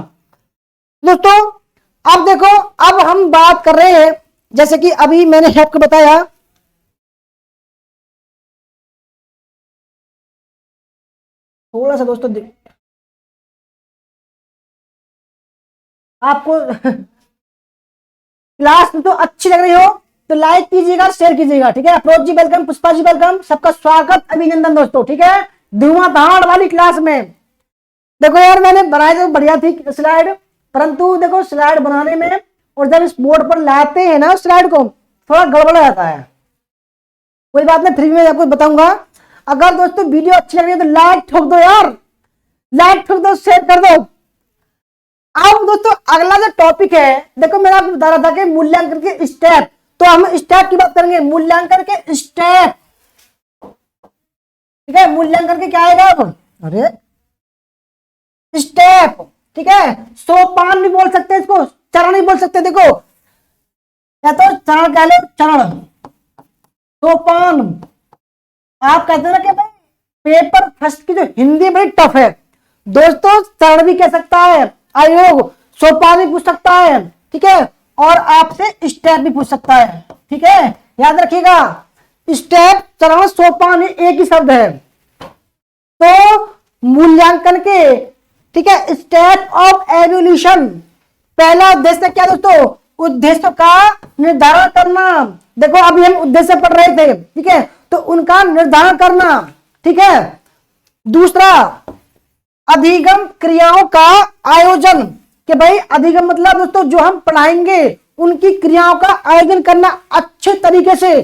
दोस्तों अब देखो, अब हम बात कर रहे हैं, जैसे कि अभी मैंने आपको बताया, थोड़ा सा दोस्तों आपको क्लास में तो अच्छी लग रही हो तो लाइक कीजिएगा, शेयर कीजिएगा, ठीक है। अफरोज जी वेलकम, पुष्पा जी वेलकम, सबका स्वागत अभिनंदन दोस्तों, ठीक है। धुआंधार वाली क्लास में देखो यार, मैंने बनाई तो बढ़िया थी स्लाइड, परंतु देखो स्लाइड बनाने में और जब इस बोर्ड पर लाते हैं ना स्लाइड को, थोड़ा गड़बड़ जाता है। कोई बात नहीं, फ्री में आपको बताऊंगा। अगर दोस्तों वीडियो अच्छी लग रही है तो लाइक ठोक दो यार, लाइक ठोक दो, शेयर कर दो। अब दोस्तों अगला जो टॉपिक है, देखो मैंने आपको बता रहा था कि मूल्यांकन के स्टेप, तो हम स्टेप की बात करेंगे, मूल्यांकन के स्टेप, ठीक है। मूल्यांकन के क्या आएगा अब, अरे स्टेप, ठीक है, सोपान भी बोल सकते हैं इसको, चरण भी बोल सकते हैं। देखो या तो चरण कह लो, चरण, सोपान। आप कहते हैं ना कि भाई पेपर फर्स्ट की जो हिंदी बड़ी टफ है दोस्तों, चरण भी कह सकता है आयोग, सोपान भी पूछ सकता है, ठीक है, और आपसे स्टेप भी पूछ सकता है, ठीक है, याद रखिएगा। स्टेप, चरण, सोपान एक ही शब्द है। तो मूल्यांकन के, ठीक है, स्टेप ऑफ एवोल्यूशन, पहला उद्देश्य क्या दोस्तों, उद्देश्य का निर्धारण करना। देखो अभी हम उद्देश्य पढ़ रहे थे, ठीक है, तो उनका निर्धारण करना, ठीक है। दूसरा, अधिगम क्रियाओं का आयोजन, कि भाई अधिगम मतलब दोस्तों जो हम पढ़ाएंगे उनकी क्रियाओं का आयोजन करना अच्छे तरीके से,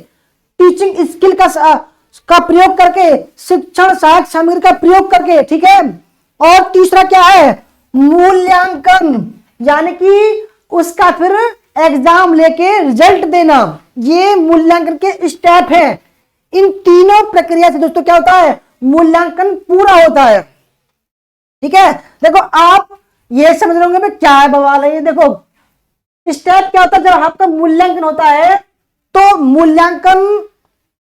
टीचिंग स्किल का प्रयोग करके, शिक्षण सहायक सामग्री का प्रयोग करके, ठीक है। और तीसरा क्या है, मूल्यांकन, यानी कि उसका फिर एग्जाम लेके रिजल्ट देना, ये मूल्यांकन के स्टेप है। इन तीनों प्रक्रिया से दोस्तों क्या होता है, मूल्यांकन पूरा होता है, ठीक है। देखो आप ये समझ रहे होंगे क्या है बवाल है ये, देखो स्टेप क्या होता है, जब आपका मूल्यांकन होता है तो मूल्यांकन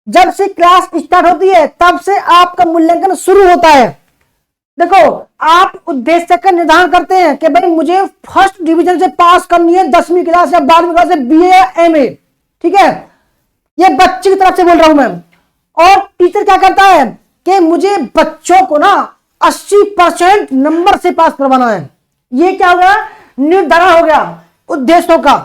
जब से क्लास स्टार्ट होती है तब से आपका मूल्यांकन शुरू होता है। देखो आप उद्देश्य का निर्धारण करते हैं कि भाई मुझे फर्स्ट डिवीजन से पास करनी है 10वीं क्लास या 12वीं क्लास से बीए या एमए, ठीक है, ये बच्चे की तरफ से बोल रहा हूं मैं। और टीचर क्या करता है कि मुझे बच्चों को ना 80% नंबर से पास करवाना है, ये क्या हो गया, निर्धारण हो गया उद्देश्यों का,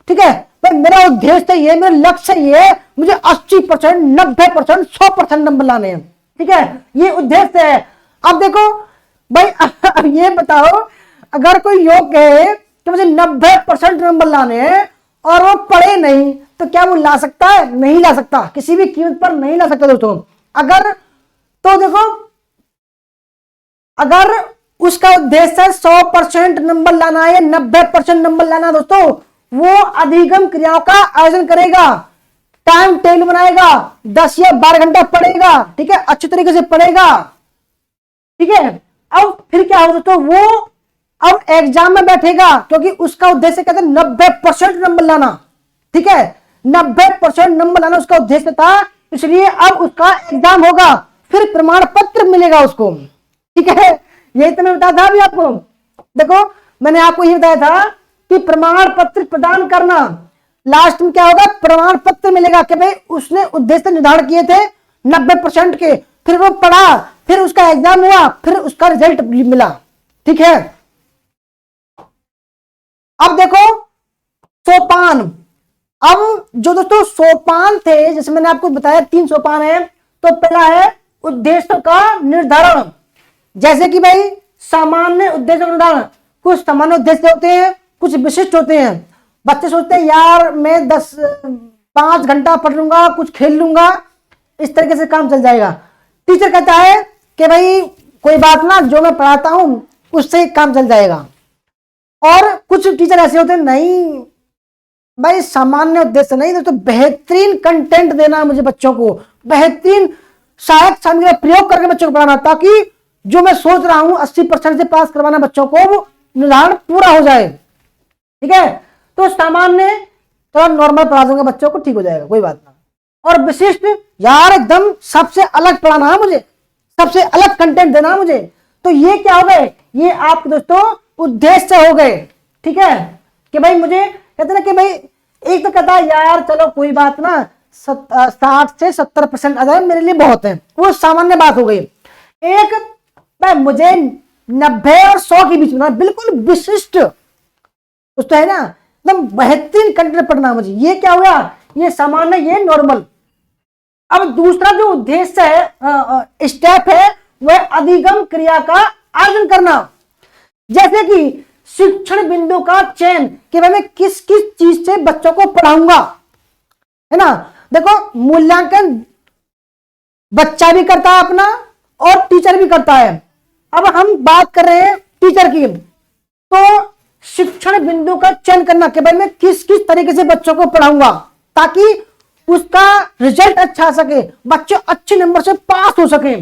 ठीक है। पर मेरा उद्देश्य ये, मेरा लक्ष्य ये, मुझे 80%, 90%, 100% नंबर लाने हैं, ठीक है, ये उद्देश्य है। अब देखो भाई अब ये बताओ, अगर कोई योग कहे कि मुझे 90% नंबर लाने हैं और वो पढ़े नहीं, तो क्या वो ला सकता है, नहीं ला सकता, किसी भी कीमत पर नहीं ला सकता दोस्तों। अगर तो देखो अगर उसका उद्देश्य 100% नंबर लाना है, 90% नंबर लाना दोस्तों, वो अधिगम क्रियाओं का आयोजन करेगा, टाइम टेबल बनाएगा, 10 या 12 घंटा पढ़ेगा, ठीक है, अच्छी तरीके से पढ़ेगा, ठीक है। अब फिर क्या होगा दोस्तों, वो अब एग्जाम में बैठेगा, क्योंकि उसका उद्देश्य कहते हैं 90% नंबर लाना, ठीक है, 90% नंबर लाना उसका उद्देश्य था, इसलिए अब उसका एग्जाम होगा, फिर प्रमाण पत्र मिलेगा उसको, ठीक है। यही तो मैं बताया था अभी आपको। देखो मैंने आपको ये बताया था कि प्रमाण पत्र प्रदान करना, लास्ट में क्या होगा, प्रमाण पत्र मिलेगा कि भाई उसने उद्देश्य निर्धारण किए थे 90% के, फिर वो पढ़ा, फिर उसका एग्जाम हुआ, फिर उसका रिजल्ट मिला, ठीक है। अब देखो सोपान, अब जो दोस्तों सोपान थे, जैसे मैंने आपको बताया 3 सोपान है, तो पहला है उद्देश्यों का निर्धारण, जैसे कि भाई सामान्य उद्देश्यों का निर्धारण, कुछ सामान्य उद्देश्य होते हैं, कुछ विशिष्ट होते हैं। बच्चे सोचते हैं यार मैं 5 घंटा पढ़ लूंगा, कुछ खेल लूंगा, इस तरीके से काम चल जाएगा। टीचर कहता है कि भाई कोई बात ना, जो मैं पढ़ाता हूं उससे काम चल जाएगा। और कुछ टीचर ऐसे होते हैं, नहीं भाई सामान्य उद्देश्य नहीं, तो बेहतरीन कंटेंट देना मुझे बच्चों को, बेहतरीन सहायक सामग्री का प्रयोग करके बच्चों को पढ़ाना, ताकि जो मैं सोच रहा हूं 80% से पास करवाना बच्चों को, वो निर्धारण पूरा हो जाए। ठीक है, तो सामान्य तो नॉर्मल पढ़ा दूंगा बच्चों को, ठीक हो जाएगा, कोई बात ना। और विशिष्ट यार एकदम सबसे अलग पढ़ाना है मुझे, सबसे अलग कंटेंट देना है मुझे। तो ये क्या हो गए, ये आपके दोस्तों उद्देश्य हो गए। ठीक है, कि भाई मुझे कहते ना कि भाई एक तो कहता है यार चलो कोई बात ना, 60 से 70% आ जाए मेरे लिए बहुत है, वो सामान्य बात हो गई। एक भाई मुझे 90 और 100 के बीच में बिल्कुल विशिष्ट कुछ तो है ना, एकदम बेहतरीन कंटेंट पढ़ना मुझे, ये क्या हुआ, ये सामान्य, ये नॉर्मल। अब दूसरा जो उद्देश्य है, स्टेप है, वह अधिगम क्रिया का आयोजन करना। जैसे कि शिक्षण बिंदु का चयन, कि भाई मैं किस किस चीज से बच्चों को पढ़ाऊंगा, है ना। देखो मूल्यांकन बच्चा भी करता है अपना और टीचर भी करता है। अब हम बात कर रहे हैं टीचर की, तो शिक्षण बिंदु का चयन करना कि भाई मैं किस किस तरीके से बच्चों को पढ़ाऊंगा ताकि उसका रिजल्ट अच्छा आ सके, बच्चे अच्छे नंबर से पास हो सके।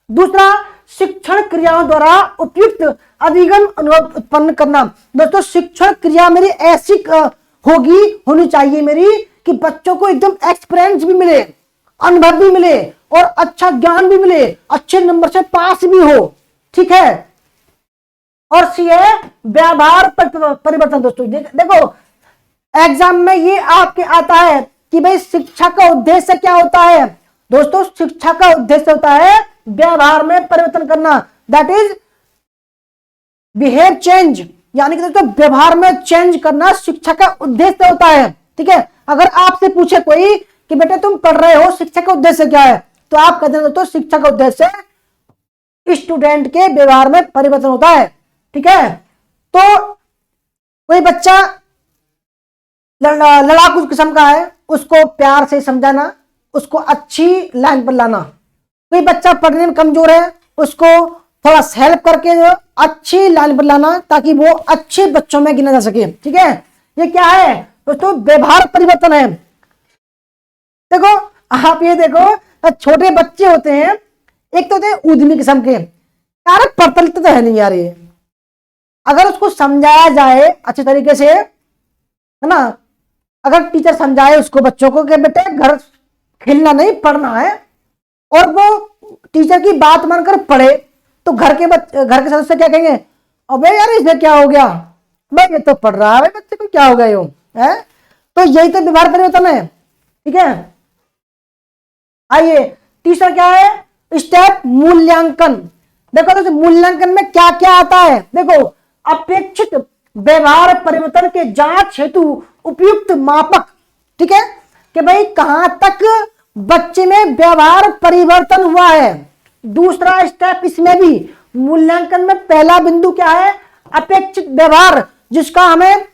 दूसरा, शिक्षण क्रियाओं द्वारा उपयुक्त अधिगम अनुभव उत्पन्न करना। दोस्तों शिक्षण क्रिया मेरी ऐसी होनी चाहिए मेरी कि बच्चों को एकदम एक्सपीरियंस भी मिले, अनुभव भी मिले और अच्छा ज्ञान भी मिले, अच्छे नंबर से पास भी हो। ठीक है, और सी है व्यवहार परिवर्तन। दोस्तों देखो एग्जाम में ये आपके आता है कि भाई शिक्षा का उद्देश्य क्या होता है। दोस्तों शिक्षा का उद्देश्य होता है व्यवहार में परिवर्तन करना, दैट इज बिहेव चेंज, यानी कि दोस्तों व्यवहार में चेंज करना शिक्षा का उद्देश्य होता है। ठीक है, अगर आपसे पूछे कोई कि बेटे तुम पढ़ रहे हो, शिक्षा का उद्देश्य क्या है, तो आप कहते हैं दोस्तों शिक्षा का उद्देश्य स्टूडेंट के व्यवहार में परिवर्तन होता है। ठीक है, तो कोई बच्चा लड़ाकू किस्म का है, उसको प्यार से समझाना, उसको अच्छी लाइन पर लाना। कोई बच्चा पढ़ने में कमजोर है, उसको थोड़ा हेल्प करके अच्छी लाइन पर लाना ताकि वो अच्छे बच्चों में गिना जा सके। ठीक है, ये क्या है दोस्तों, व्यवहार परिवर्तन है। देखो आप ये देखो, छोटे बच्चे होते हैं, एक तो होते हैं उद्यमी किस्म के, यार पढ़ते तो है नहीं यार ये, अगर उसको समझाया जाए अच्छे तरीके से, है ना, अगर टीचर समझाए उसको बच्चों को कि बेटे घर खेलना नहीं पढ़ना है, और वो टीचर की बात मानकर पढ़े, तो घर के सदस्य क्या कहेंगे, अबे यार इसमें क्या हो गया, भाई ये तो पढ़ रहा है, बच्चे को क्या हो गया यूं है। तो यही तो व्यवहार परिवर्तन है। ठीक है, आइए तीसरा क्या है, स्टेप मूल्यांकन। देखो दोस्तों मूल्यांकन में क्या क्या आता है, देखो अपेक्षित व्यवहार परिवर्तन के जांच हेतु उपयुक्त मापक। ठीक है, कि भाई कहां तक बच्चे में व्यवहार परिवर्तन हुआ है। दूसरा स्टेप इसमें भी मूल्यांकन में पहला बिंदु क्या है, अपेक्षित व्यवहार, जिसका हमें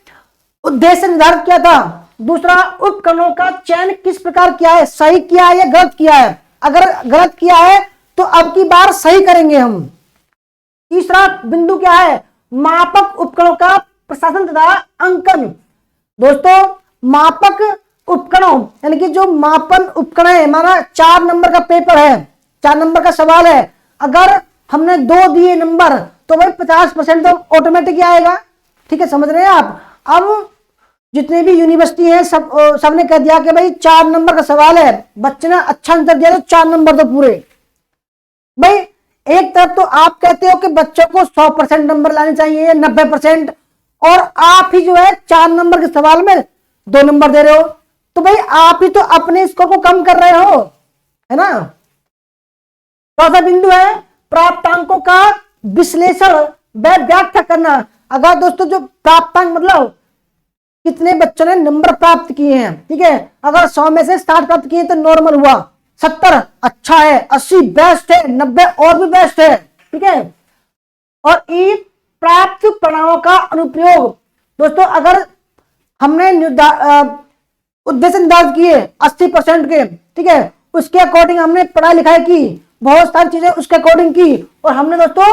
उद्देश्य निर्धारित किया था। दूसरा, उपकरणों का चयन किस प्रकार किया है, सही किया है या गलत किया है, अगर गलत किया है तो अब की बार सही करेंगे हम। तीसरा बिंदु क्या है, मापक उपकरणों का प्रशासन तथा अंकन। दोस्तों मापक उपकरणों यानी कि जो मापन उपकरण है, हमारा 4 नंबर का पेपर है, 4 नंबर का सवाल है, अगर हमने 2 दिए नंबर तो भाई 50% तो ऑटोमेटिक आएगा। ठीक है, समझ रहे हैं आप। अब जितने भी यूनिवर्सिटी है सबने कह दिया कि भाई 4 नंबर का सवाल है, बच्चे ने अच्छा आंसर दिया तो 4 नंबर तो पूरे। भाई एक तरफ तो आप कहते हो कि बच्चों को 100% नंबर लाने चाहिए, 90%, और आप ही जो है 4 नंबर के सवाल में 2 नंबर दे रहे हो, तो भाई आप ही तो अपने स्कोर को कम कर रहे हो, है ना। चौथा बिंदु है प्राप्तांकों का विश्लेषण व व्याख्या करना। अगर दोस्तों जो प्राप्तांक मतलब कितने बच्चों ने नंबर प्राप्त किए हैं, ठीक है, अगर 100 में से 60 प्राप्त किए तो नॉर्मल हुआ, 70 अच्छा है, 80 बेस्ट है, 90 और भी बेस्ट है। ठीक है। और ई प्राप्त परिणामों का अनुप्रयोग दोस्तों, अगर हमने उद्देश्य निर्धारित किए 80% के, ठीक है, उसके अकॉर्डिंग हमने पढ़ाई लिखाई की, बहुत सारी चीजें उसके अकॉर्डिंग की, और हमने दोस्तों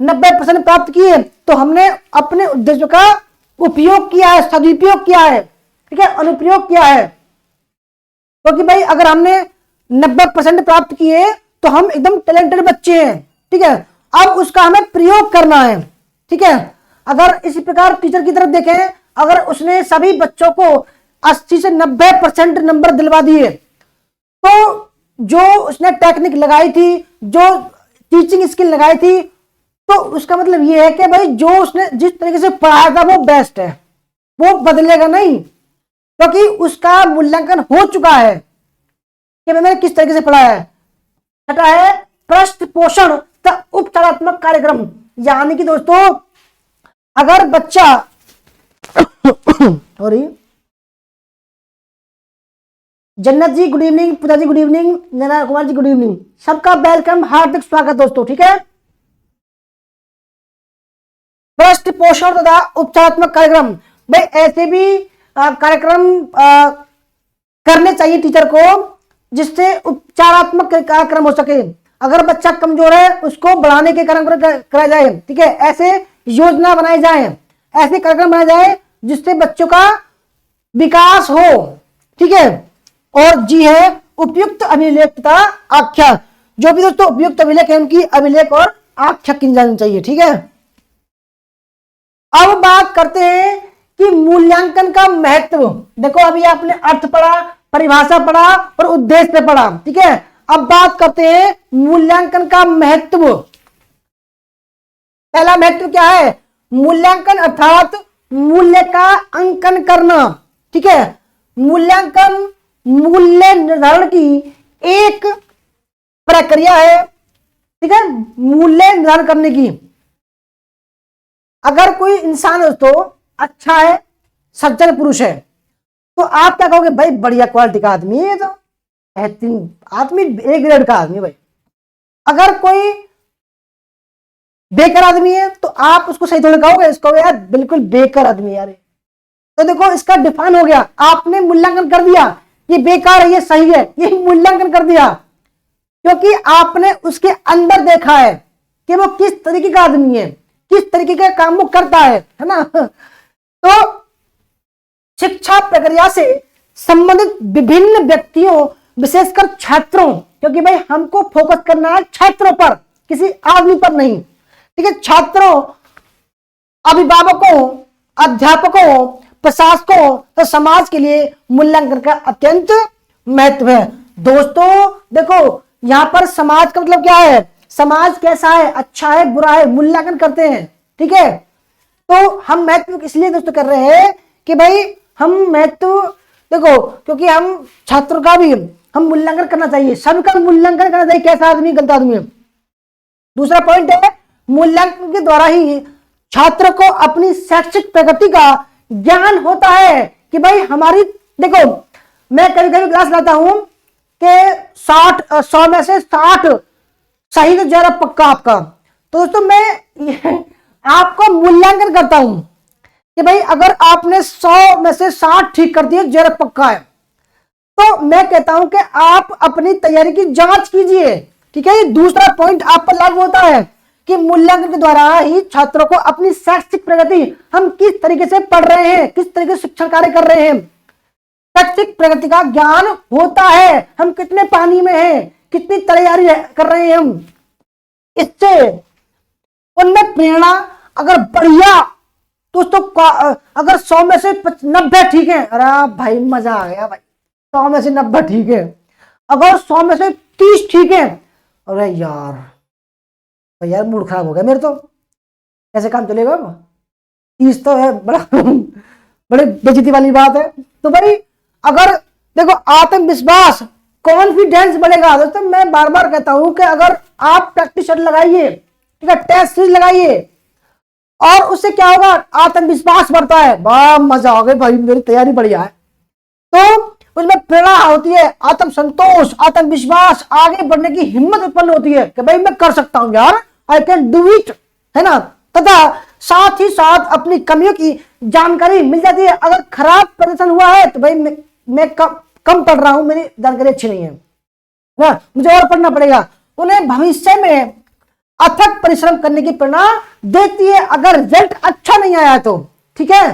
90% प्राप्त किए, तो हमने अपने उद्देश्य का उपयोग किया है, सदुपयोग किया है, ठीक है, अनुप्रयोग किया है। क्योंकि भाई अगर हमने 90% प्राप्त किए तो हम एकदम टैलेंटेड बच्चे हैं। ठीक है। अब उसका हमें प्रयोग करना है। ठीक है। अगर इसी प्रकार टीचर की तरफ देखें, अगर उसने सभी बच्चों को 80 से 90% नंबर दिलवा दिए, तो जो उसने टेक्निक लगाई थी, जो टीचिंग स्किल लगाई थी, तो उसका मतलब यह है कि भाई जो उसने जिस तरीके से पढ़ाया था वो बेस्ट है, वो बदलेगा नहीं, क्योंकि उसका मूल्यांकन हो चुका है कि मैंने किस तरीके से पढ़ाया है। छठा है पृष्ठ पोषण तथा उपचारात्मक कार्यक्रम। यानी कि दोस्तों अगर बच्चा सॉरी, जन्नत जी गुड इवनिंग, पूजा जी गुड इवनिंग, नैना कुमार जी गुड इवनिंग, सबका वेलकम, हार्दिक स्वागत दोस्तों। ठीक है। पृष्ठ पोषण तथा उपचारात्मक कार्यक्रम, भाई ऐसे भी कार्यक्रम करने चाहिए टीचर को जिससे उपचारात्मक कार्यक्रम हो सके। अगर बच्चा कमजोर है उसको बढ़ाने के कार्यक्रम कराया जाए। ठीक है। ऐसे योजना बनाई जाए, ऐसे कार्यक्रम बनाए जाए जिससे बच्चों का विकास हो। ठीक है। और जी है उपयुक्त अभिलेख तथा आख्या, जो भी दोस्तों उपयुक्त अभिलेख है उनकी अभिलेख और आख्या की जानी चाहिए। ठीक है। अब बात करते हैं कि मूल्यांकन का महत्व। देखो अभी आपने अर्थ पढ़ा, परिभाषा पढ़ा और उद्देश्य पढ़ा। ठीक है। अब बात करते हैं मूल्यांकन का महत्व। पहला महत्व क्या है? मूल्यांकन अर्थात मूल्य का अंकन करना। ठीक है। मूल्यांकन मूल्य निर्धारण की एक प्रक्रिया है। ठीक है। मूल्य निर्धारण करने की, अगर कोई इंसान दोस्तों अच्छा है, सज्जन पुरुष है, तो आप क्या कहोगे? भाई बढ़िया क्वालिटी का आदमी है, तो बेहतरीन आदमी, एक ग्रेड का आदमी। भाई अगर कोई बेकार आदमी है तो आप उसको सही थोड़ी कहोगे, इसको यार बिल्कुल बेकार आदमी यार। तो देखो इसका डिफाइन हो गया, आपने मूल्यांकन कर दिया, ये बेकार है, ये सही है, ये मूल्यांकन कर दिया, क्योंकि आपने उसके अंदर देखा है कि वो किस तरीके का आदमी है, किस तरीके का काम वो करता है ना। तो शिक्षा प्रक्रिया से संबंधित विभिन्न व्यक्तियों, विशेषकर छात्रों, क्योंकि भाई हमको फोकस करना है छात्रों पर, किसी आदमी पर नहीं। ठीक है। छात्रों, अभिभावकों, अध्यापकों, प्रशासकों तो समाज के लिए मूल्यांकन का अत्यंत महत्व है। दोस्तों देखो यहां पर समाज का मतलब क्या है? समाज कैसा है, अच्छा है, बुरा है, मूल्यांकन करते हैं। ठीक है। तो हम महत्व इसलिए दोस्तों कर रहे हैं कि भाई हम महत्व देखो, क्योंकि हम छात्रों का भी हम मूल्यांकन करना चाहिए, सबका मूल्यांकन करना चाहिए, कैसा आदमी गलत आदमी है। दूसरा पॉइंट है मूल्यांकन के द्वारा ही छात्र को अपनी शैक्षिक प्रगति का ज्ञान होता है कि भाई हमारी, देखो मैं कभी कभी क्लास लाता हूं कि 100 में से 60 सही तो जरा पक्का आपका। तो दोस्तों मैं आपको मूल्यांकन करता हूं कि भाई अगर आपने 100 में से 60 ठीक कर दिए, जरा पक्का है, तो मैं कहता हूं कि आप अपनी तैयारी की जांच कीजिए। ठीक है। ये दूसरा पॉइंट आप पर लागू होता है कि मूल्यांकन के द्वारा ही छात्रों को अपनी शैक्षिक प्रगति, हम किस तरीके से पढ़ रहे हैं, किस तरीके से शिक्षण कार्य कर रहे हैं, शैक्षिक प्रगति का ज्ञान होता है। हम कितने पानी में हैं, कितनी तैयारी कर रहे हैं हम, इससे उनमें प्रेरणा अगर बढ़िया, दोस्तों अगर 100 में से 90 ठीक है, अरे भाई मजा आ गया भाई, 100 में से 90 ठीक है। अगर 100 में से 30 ठीक है, अरे यार यार मूड खराब हो गया मेरे, तो कैसे काम चलेगा? 30 तो है बड़ा बड़े बेइज्जती वाली बात है। तो भाई अगर देखो आत्मविश्वास, कॉन्फिडेंस बढ़ेगा। दोस्तों मैं बार बार कहता हूं कि अगर आप प्रैक्टिस लगाइए, ठीक है, टेस्ट सीरीज लगाइए, और उससे क्या होगा? आत्मविश्वास बढ़ता है। वाह मजा आ गया भाई, मेरी तैयारी बढ़िया है। तो उसमें प्रेरणा होती है, आत्म संतोष, आत्मविश्वास, आगे बढ़ने की हिम्मत उत्पन्न होती है कि भाई मैं कर सकता हूं यार, आई कैन डू इट, है ना। तथा साथ ही साथ अपनी कमियों की जानकारी मिल जाती है। अगर खराब प्रदर्शन हुआ है तो भाई मैं कम पढ़ रहा हूं, मेरी जानकारी अच्छी नहीं है ना, मुझे और पढ़ना पड़ेगा। उन्हें भविष्य में अथक परिश्रम करने की प्रेरणा देती है अगर रिजल्ट अच्छा नहीं आया तो, ठीक है।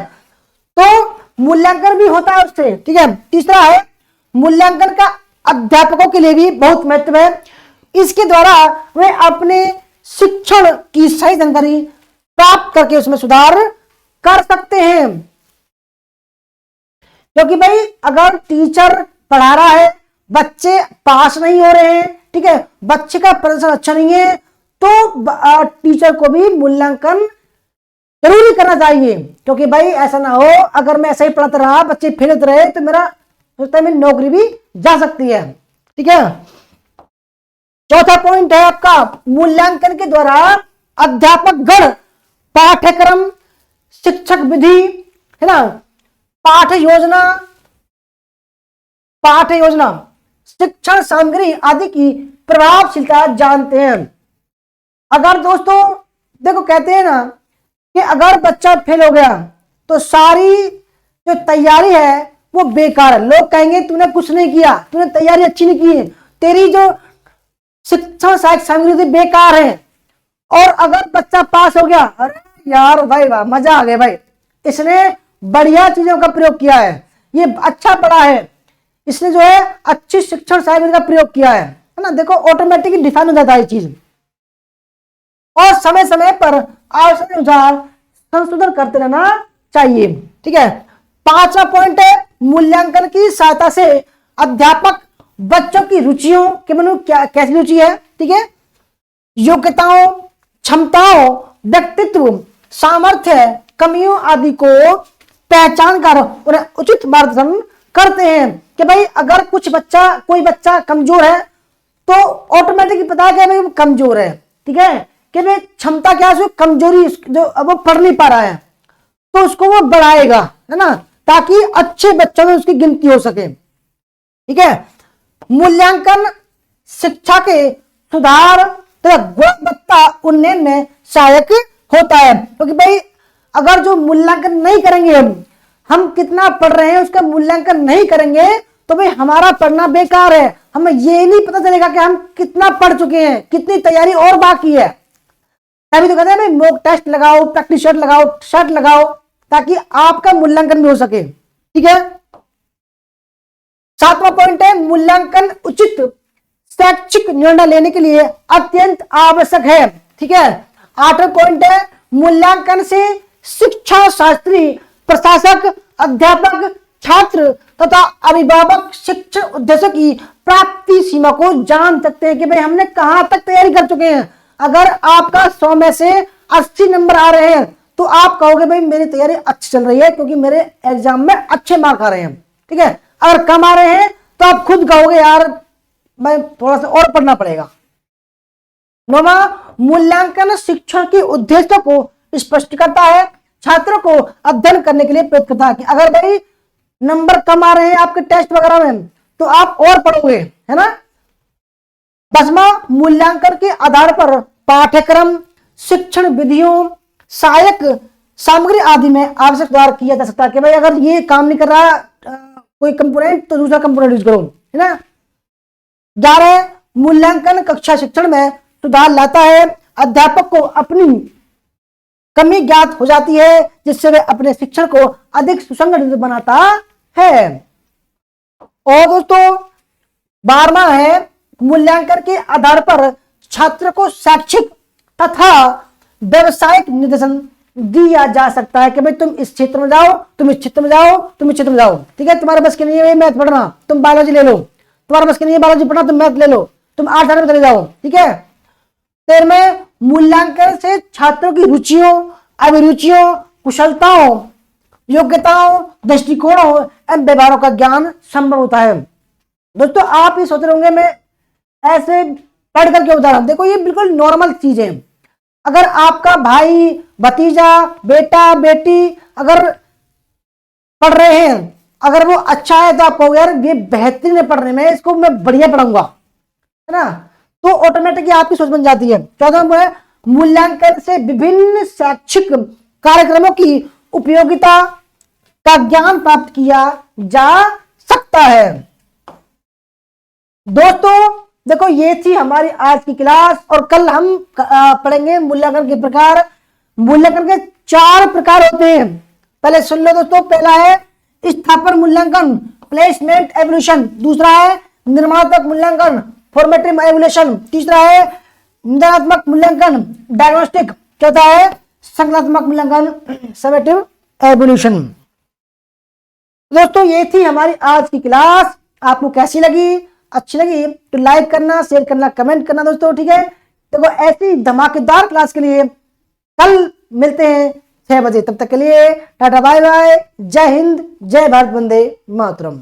तो मूल्यांकन भी होता है उससे, ठीक है। तीसरा है मूल्यांकन का अध्यापकों के लिए भी बहुत महत्व है। इसके द्वारा वे अपने शिक्षण की सही जानकारी प्राप्त करके उसमें सुधार कर सकते हैं। क्योंकि भाई अगर टीचर पढ़ा रहा है, बच्चे पास नहीं हो रहे हैं, ठीक है, बच्चे का प्रदर्शन अच्छा नहीं है, तो टीचर को भी मूल्यांकन जरूरी करना चाहिए। क्योंकि भाई ऐसा ना हो अगर मैं ऐसा ही पढ़ाता रहा, बच्चे फेल होते रहे, तो मेरा सोचता है मेरी नौकरी भी जा सकती है, ठीक है। चौथा पॉइंट है आपका, मूल्यांकन के द्वारा अध्यापक गण पाठ्यक्रम, शिक्षक विधि, है ना, पाठ्य योजना, शिक्षण सामग्री आदि की प्रभावशीलता जानते हैं। अगर दोस्तों देखो कहते हैं ना कि अगर बच्चा फेल हो गया तो सारी जो तैयारी है वो बेकार है। लोग कहेंगे तूने कुछ नहीं किया, तूने तैयारी अच्छी नहीं की है, तेरी जो शिक्षण सहायक सामग्री बेकार है। और अगर बच्चा पास हो गया, अरे यार भाई वाह, मजा आ गया भाई, इसने बढ़िया चीजों का प्रयोग किया है, ये अच्छा पढ़ा है, इसने जो है अच्छी शिक्षण सामग्री का प्रयोग किया है ना। देखो ऑटोमेटिकली डिफाइन हो जाता है ये चीज। और समय समय पर आवश्यक अनुसार संशोधन करते रहना चाहिए, ठीक है। पांचवा पॉइंट है मूल्यांकन की सहायता से अध्यापक बच्चों की रुचियों के मनु कैसी रुचि है, ठीक है, योग्यताओं, क्षमताओं, व्यक्तित्व, सामर्थ्य, कमियों आदि को पहचान कर उन्हें उचित मार्गदर्शन करते हैं। कि भाई अगर कोई बच्चा कमजोर है तो ऑटोमेटिकली पता है कि भाई वो कमजोर है, ठीक है, कि भाई क्षमता क्या है, कमजोरी जो वो पढ़ नहीं पा रहा है, तो उसको वो बढ़ाएगा, है ना, ताकि अच्छे बच्चों में उसकी गिनती हो सके, ठीक है। मूल्यांकन शिक्षा के सुधार तथा गुणवत्ता उन्नयन में सहायक होता है। क्योंकि भाई अगर जो मूल्यांकन नहीं करेंगे, हम कितना पढ़ रहे हैं उसका मूल्यांकन नहीं करेंगे, तो भाई हमारा पढ़ना बेकार है। हमें ये नहीं पता चलेगा कि हम कितना पढ़ चुके हैं, कितनी तैयारी और बाकी है। तभी तो कहते हैं भाई मॉक टेस्ट लगाओ, प्रैक्टिस शर्ट लगाओ, ताकि आपका मूल्यांकन भी हो सके, ठीक है। सातवां पॉइंट है मूल्यांकन उचित शैक्षिक निर्णय लेने के लिए अत्यंत आवश्यक है, ठीक है। आठवां पॉइंट है मूल्यांकन से शिक्षा शास्त्री, प्रशासक, अध्यापक, छात्र तथा अभिभावक शिक्षण उद्देश्यों की प्राप्ति सीमा को जान सकते हैं कि भाई हमने कहां तक तैयारी कर चुके हैं। अगर आपका 100 में से 80 नंबर आ रहे हैं तो आप कहोगे भाई मेरी तैयारी अच्छी चल रही है, क्योंकि मेरे एग्जाम में अच्छे मार्क आ रहे हैं, ठीक है। अगर कम आ रहे हैं तो आप खुद कहोगे यार मैं थोड़ा सा और पढ़ना पड़ेगा। नौवां मूल्यांकन शिक्षण के उद्देश्यों को स्पष्ट करता है, छात्रों को अध्ययन करने के लिए प्रेरित करता है। कि अगर भाई नंबर कम आ रहे हैं आपके टेस्ट वगैरह में तो आप और पढ़ोगे, है ना। 10वां मूल्यांकन के आधार पर पाठ्यक्रम, शिक्षण विधियों, सहायक सामग्री आदि में आवश्यक सुधार किया जा सकता है। कि भाई अगर ये काम नहीं कर रहा कोई कंपोनेंट तो दूसरा कंपोनेंट यूज करो, है ना। 11 मूल्यांकन कक्षा शिक्षण में सुधार लाता है, अध्यापक को अपनी कमी ज्ञात हो जाती है, जिससे वे अपने शिक्षण को अधिक सुसंगठित बनाता है। और दोस्तों 12वां है मूल्यांकन के आधार पर छात्र को शैक्षिक तथा व्यवसायिक निर्देशन दिया जा सकता है। कि भाई तुम इस क्षेत्र में जाओ, तुम इस क्षेत्र में जाओ, तुम इस क्षेत्र में जाओ, ठीक है। तुम्हारे बस के नहीं है मैथ पढ़ना, तुम बायोलॉजी ले लो, तुम्हारे बस के नहीं है बायोलॉजी पढ़ना, तुम मैथ ले लो, तुम आर्ट्स में चले जाओ, ठीक है। 13वें मूल्यांकन से छात्रों की रुचियों, अभिरुचियों, कुशलताओं, योग्यताओं, दृष्टिकोणों एवं व्यवहारों का ज्ञान संभव होता है। दोस्तों आप ये सोच रहे होंगे मैं ऐसे पढ़ करके उदाहरण, देखो ये बिल्कुल नॉर्मल चीज है। अगर आपका भाई, भतीजा, बेटा, बेटी अगर पढ़ रहे हैं, अगर वो अच्छा है तो आप कहोगे यार ये बेहतरीन है पढ़ने में, इसको मैं बढ़िया पढ़ाऊंगा, है ना, तो ऑटोमेटिकली आपकी सोच बन जाती है। 14वां है मूल्यांकन से विभिन्न शैक्षिक कार्यक्रमों की उपयोगिता का ज्ञान प्राप्त किया जा सकता है। दोस्तों देखो ये थी हमारी आज की क्लास, और कल हम पढ़ेंगे मूल्यांकन के प्रकार। मूल्यांकन के 4 प्रकार होते हैं, पहले सुन लो दोस्तों। पहला है स्थापन मूल्यांकन, प्लेसमेंट एवोल्यूशन। दूसरा है निर्माणात्मक मूल्यांकन, फॉर्मेटिव एवोल्यूशन। तीसरा है निदानात्मक मूल्यांकन, डायग्नोस्टिक। चौथा है संज्ञानात्मक मूल्यांकन, समेटिव एवोल्यूशन। दोस्तों ये थी हमारी आज की क्लास, आपको कैसी लगी? अच्छी लगी तो लाइक करना, शेयर करना, कमेंट करना दोस्तों, ठीक है। देखो ऐसी धमाकेदार क्लास के लिए कल मिलते हैं 6 बजे। तब तक के लिए टाटा बाय बाय, जय हिंद, जय भारत, वंदे मातरम।